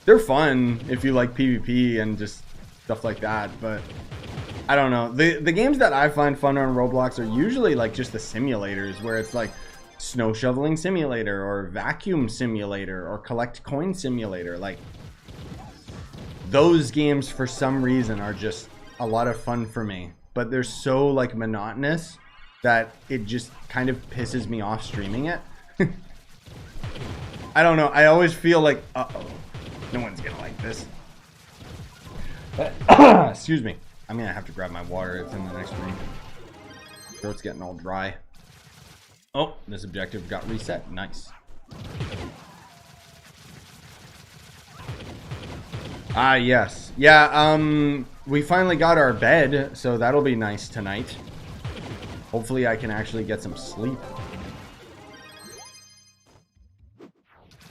they're fun if you like PvP and just stuff like that, but I don't know. The games that I find fun on Roblox are usually like just the simulators where it's like snow shoveling simulator or vacuum simulator or collect coin simulator. Like, those games for some reason are just a lot of fun for me. But they're so like monotonous that it just kind of pisses me off streaming it. I don't know. I always feel like, uh-oh, no one's gonna like this. Excuse me. I'm gonna have to grab my water. It's in the next room. Throat's getting all dry. Oh, this objective got reset. Nice. Ah, yes. Yeah, we finally got our bed, so that'll be nice tonight. Hopefully I can actually get some sleep.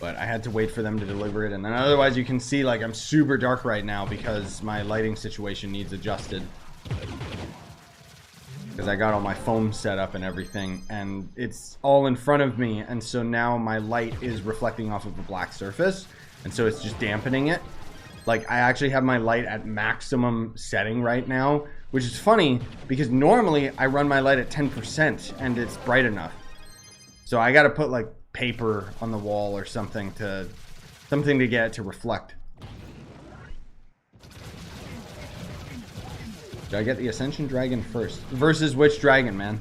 But I had to wait for them to deliver it, and then otherwise you can see, like, I'm super dark right now because my lighting situation needs adjusted. Because I got all my foam set up and everything, and it's all in front of me, and so now my light is reflecting off of a black surface, and so it's just dampening it. Like, I actually have my light at maximum setting right now, which is funny because normally I run my light at 10% and it's bright enough. So I got to put like paper on the wall or something to get it to reflect. Do I get the Ascension Dragon first? Versus which dragon, man?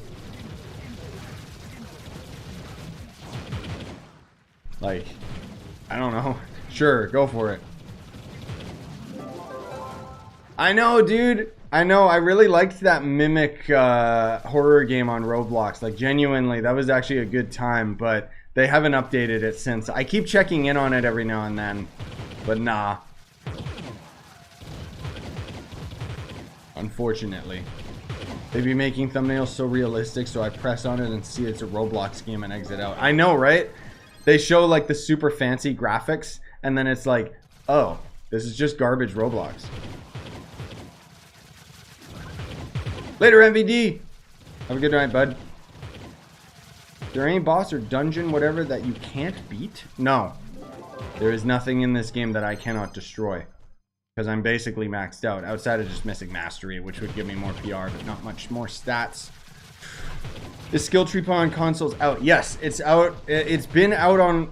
Like, I don't know. Sure, go for it. I know, dude. I know. I really liked that Mimic horror game on Roblox. Like, genuinely, that was actually a good time, but they haven't updated it since. I keep checking in on it every now and then, but nah. Unfortunately. They'd be making thumbnails so realistic, so I press on it and see it's a Roblox game and exit out. I know, right? They show, like, the super fancy graphics, and then it's like, oh, this is just garbage Roblox. Later, MVD. Have a good night, bud. Is there any boss or dungeon, whatever, that you can't beat? No. There is nothing in this game that I cannot destroy. Because I'm basically maxed out. Outside of just missing mastery, which would give me more PR, but not much more stats. Is skill tree on consoles out? Yes, it's out. It's been out on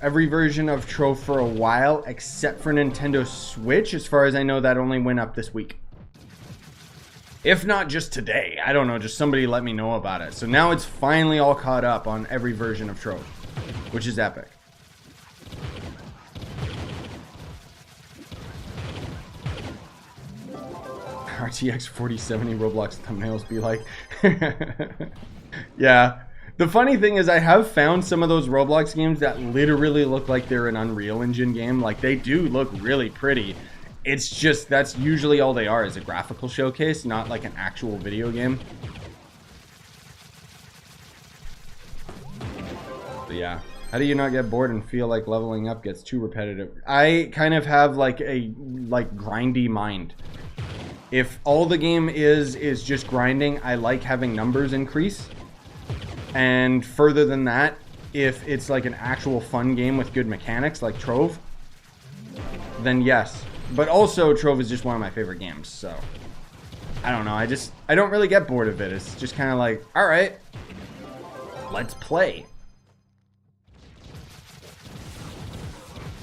every version of Trove for a while, except for Nintendo Switch. As far as I know, that only went up this week. If not just today. I don't know, just somebody let me know about it. So now it's finally all caught up on every version of Trove, which is epic. RTX 4070 Roblox thumbnails be like. Yeah. The funny thing is I have found some of those Roblox games that literally look like they're an Unreal Engine game. Like, they do look really pretty. It's just, that's usually all they are, is a graphical showcase, not like an actual video game. But yeah. How do you not get bored and feel like leveling up gets too repetitive? I kind of have like a grindy mind. If all the game is just grinding, I like having numbers increase. And further than that, if it's like an actual fun game with good mechanics like Trove, then yes. But also, Trove is just one of my favorite games, so I don't know. I don't really get bored of it. It's just kind of like, all right, let's play.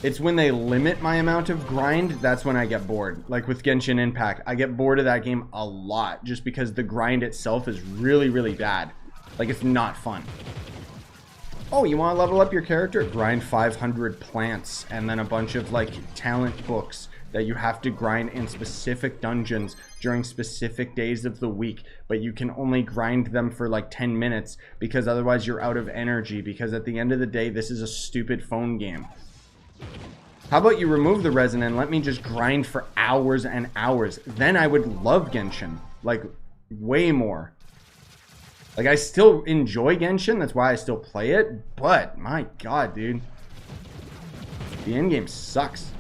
It's when they limit my amount of grind, that's when I get bored. Like with Genshin Impact, I get bored of that game a lot just because the grind itself is really, really bad. Like, it's not fun. Oh, you want to level up your character? Grind 500 plants and then a bunch of like talent books that you have to grind in specific dungeons during specific days of the week, but you can only grind them for like 10 minutes because otherwise you're out of energy, because at the end of the day, this is a stupid phone game. How about you remove the resin and let me just grind for hours and hours? Then I would love Genshin, like way more. Like, I still enjoy Genshin, that's why I still play it, but my god, dude. The endgame sucks.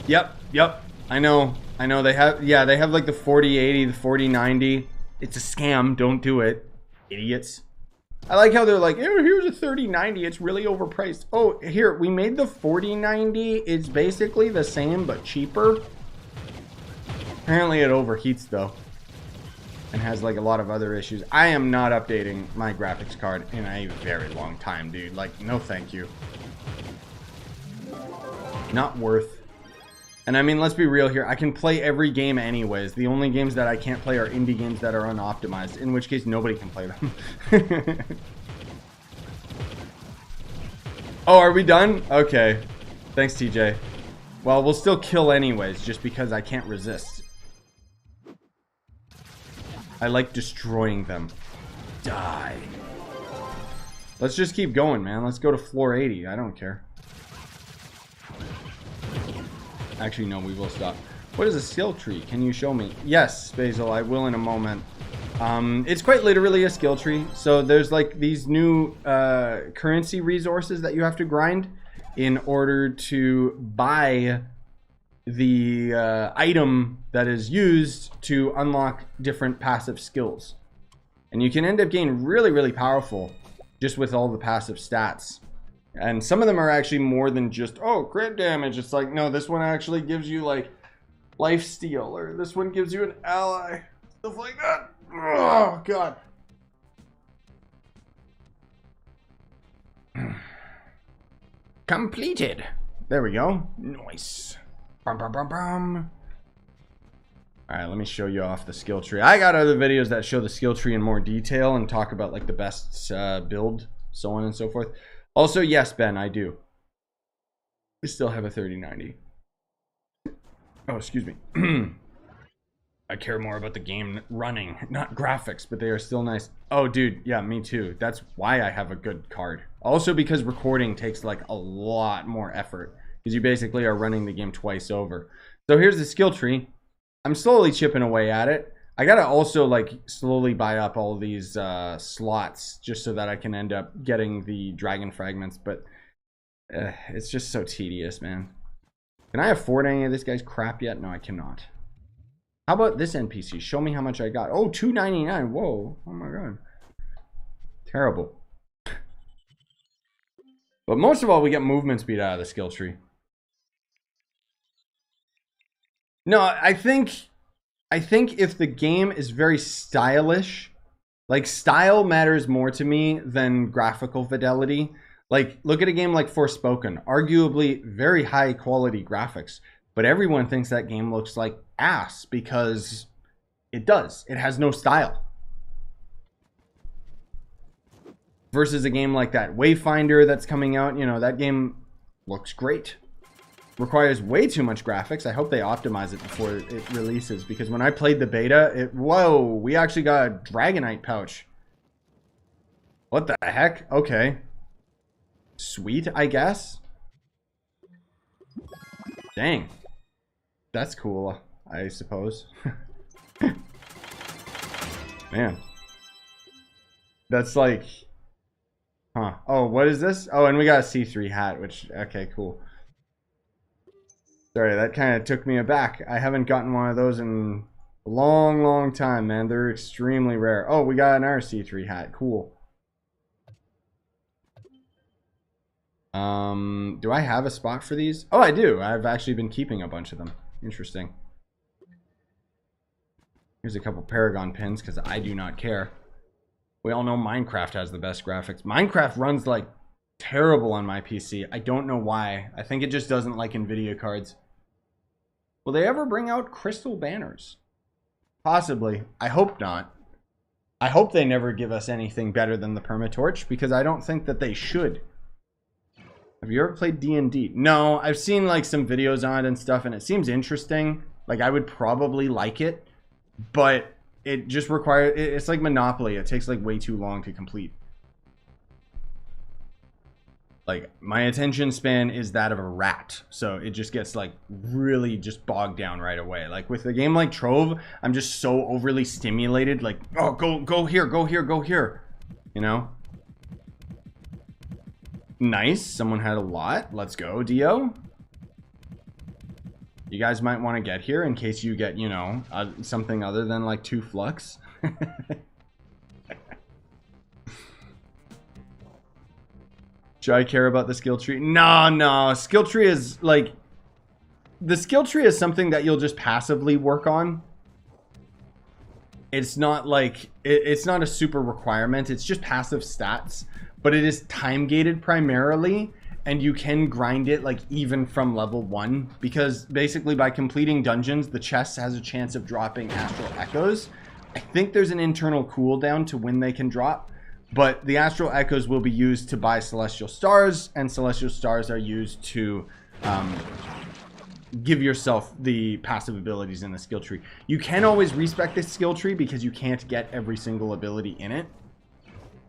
Yep. I know. They have, yeah, they have like the 4080, the 4090. It's a scam. Don't do it, idiots. I like how they're like, oh, here's a 3090. It's really overpriced. Oh, here, we made the 4090. It's basically the same, but cheaper. Apparently it overheats though. And has like a lot of other issues. I am not updating my graphics card in a very long time, dude. Like, no thank you. Not worth. And I mean, let's be real here. I can play every game anyways. The only games that I can't play are indie games that are unoptimized, in which case nobody can play them. Oh, are we done? Okay. Thanks, TJ. Well, we'll still kill anyways, just because I can't resist. I like destroying them. Die. Let's just keep going, man. Let's go to floor 80. I don't care. Actually, no, we will stop. What is a skill tree? Can you show me? Yes, Basil, I will in a moment. It's quite literally a skill tree. So there's like these new currency resources that you have to grind in order to buy the item that is used to unlock different passive skills. And you can end up getting really, really powerful just with all the passive stats. And some of them are actually more than just, oh, crit damage. It's like, no, this one actually gives you like lifesteal, or this one gives you an ally. Stuff like that. Oh, God. Completed. There we go. Nice. Bum, bum, bum, bum. Alright, let me show you off the skill tree. I got other videos that show the skill tree in more detail and talk about like the best build, so on and so forth. Also, yes, Ben, I do. I still have a 3090. Oh, excuse me. I care more about the game running, not graphics, but they are still nice. Oh, dude, yeah, me too. That's why I have a good card. Also because recording takes like a lot more effort, because you basically are running the game twice over. So here's the skill tree. I'm slowly chipping away at it. I gotta also like slowly buy up all these slots just so that I can end up getting the dragon fragments, but it's just so tedious, man. Can I afford any of this guy's crap yet? No, I cannot. How about this NPC? Show me how much I got. Oh, $2.99. Whoa. Oh my god. Terrible. But most of all, we get movement speed out of the skill tree. No, I think if the game is very stylish, like style matters more to me than graphical fidelity. Like, look at a game like Forspoken, arguably very high quality graphics, but everyone thinks that game looks like ass because it does. It has no style. Versus a game like that Wayfinder that's coming out, you know, that game looks great. Requires way too much graphics. I hope they optimize it before it releases, because when I played the beta, whoa, we actually got a Dragonite pouch. What the heck? Okay. Sweet, I guess. Dang. That's cool, I suppose. Man. That's like... Huh. Oh, what is this? Oh, and we got a C3 hat, which... Okay, cool. Sorry, that kind of took me aback. I haven't gotten one of those in a long, long time, man. They're extremely rare. Oh, we got an RC3 hat. Cool. Do I have a spot for these? Oh, I do. I've actually been keeping a bunch of them. Interesting. Here's a couple Paragon pins because I do not care. We all know Minecraft has the best graphics. Minecraft runs like terrible on my PC. I don't know why. I think it just doesn't like NVIDIA cards. Will they ever bring out crystal banners? Possibly. I hope not. I hope they never give us anything better than the Permatorch, because I don't think that they should. Have you ever played D&D? No, I've seen like some videos on it and stuff, and it seems interesting. Like, I would probably like it, but it just requires... It's like Monopoly. It takes like way too long to complete. Like, my attention span is that of a rat, so it just gets like really just bogged down right away. Like with a game like Trove, I'm just so overly stimulated, like, oh, go here, go here, go here, you know? Nice, someone had a lot. Let's go, Dio. You guys might want to get here in case you get, you know, something other than like 2 flux. Should I care about the skill tree? No. Skill tree is like... The skill tree is something that you'll just passively work on. It's not like... It's not a super requirement. It's just passive stats. But it is time gated primarily. And you can grind it like even from level 1. Because basically by completing dungeons, the chest has a chance of dropping Astral Echoes. I think there's an internal cooldown to when they can drop. But the Astral Echoes will be used to buy Celestial Stars, and Celestial Stars are used to give yourself the passive abilities in the skill tree. You can always respec this skill tree because you can't get every single ability in it.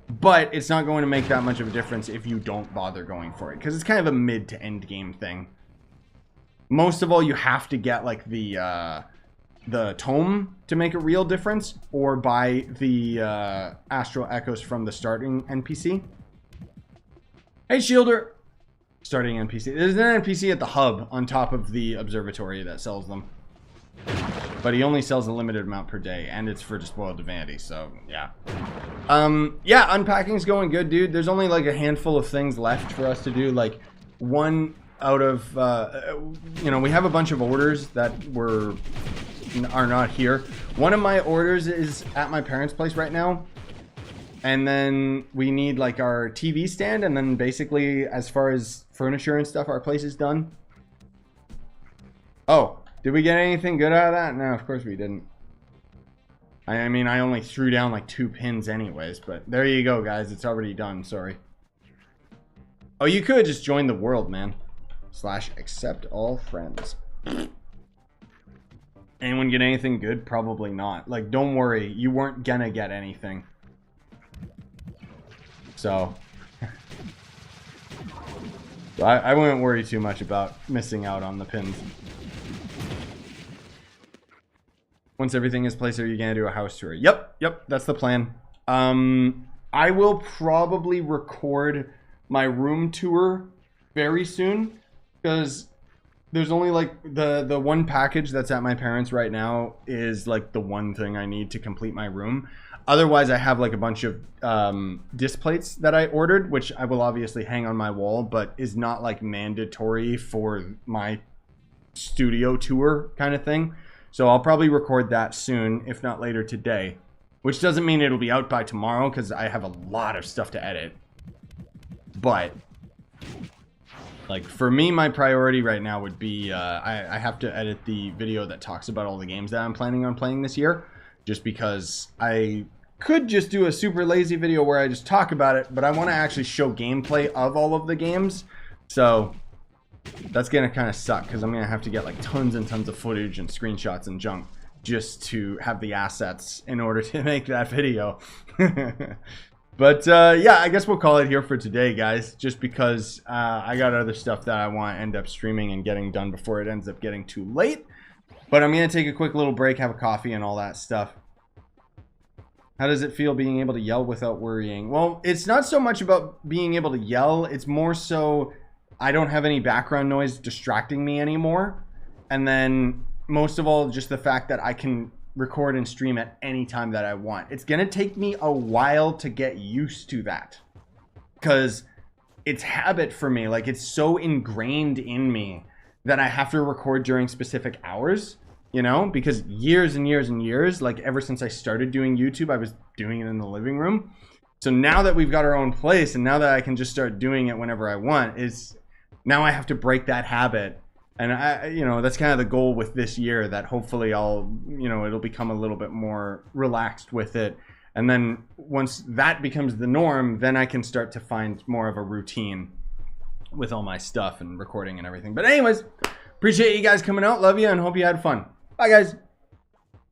But it's not going to make that much of a difference if you don't bother going for it, because it's kind of a mid to end game thing. Most of all, you have to get like the tome to make a real difference, or buy the Astral Echoes from the starting NPC. Hey, Shielder! Starting NPC. There's an NPC at the hub on top of the observatory that sells them. But he only sells a limited amount per day, and it's for Despoiled Divinity, so yeah. Yeah, unpacking's going good, dude. There's only like a handful of things left for us to do. Like, one out of, you know, we have a bunch of orders that are not here. One of my orders is at my parents' place right now, and then we need like our TV stand, and then basically as far as furniture and stuff, our place is done. Oh, did we get anything good out of that? No, of course we didn't. I mean, I only threw down like 2 pins anyways, but there you go, guys. It's already done. Sorry. Oh, you could just join the world, man. youtube.com/accept all friends. Anyone get anything good? Probably not. Like, don't worry, you weren't gonna get anything. So I wouldn't worry too much about missing out on the pins. Once everything is placed, are you gonna do a house tour? Yep, that's the plan. I will probably record my room tour very soon, because there's only like the one package that's at my parents' right now is like the one thing I need to complete my room. Otherwise, I have like a bunch of disc plates that I ordered, which I will obviously hang on my wall, but is not like mandatory for my studio tour kind of thing. So I'll probably record that soon, if not later today, which doesn't mean it'll be out by tomorrow because I have a lot of stuff to edit. But like for me, my priority right now would be I have to edit the video that talks about all the games that I'm planning on playing this year, just because I could just do a super lazy video where I just talk about it, but I want to actually show gameplay of all of the games. So that's gonna kind of suck because I'm gonna have to get like tons and tons of footage and screenshots and junk just to have the assets in order to make that video. But yeah, I guess we'll call it here for today, guys, just because I got other stuff that I want to end up streaming and getting done before it ends up getting too late. But I'm gonna take a quick little break, have a coffee and all that stuff. How does it feel being able to yell without worrying? Well, it's not so much about being able to yell, it's more so I don't have any background noise distracting me anymore. And then most of all, just the fact that I can record and stream at any time that I want. It's gonna take me a while to get used to that because it's habit for me. Like, it's so ingrained in me that I have to record during specific hours, you know, because years and years and years, like ever since I started doing YouTube, I was doing it in the living room. So now that we've got our own place and now that I can just start doing it whenever I want, now I have to break that habit. And you know, that's kind of the goal with this year, that hopefully it'll become a little bit more relaxed with it. And then once that becomes the norm, then I can start to find more of a routine with all my stuff and recording and everything. But anyways, appreciate you guys coming out. Love you and hope you had fun. Bye, guys.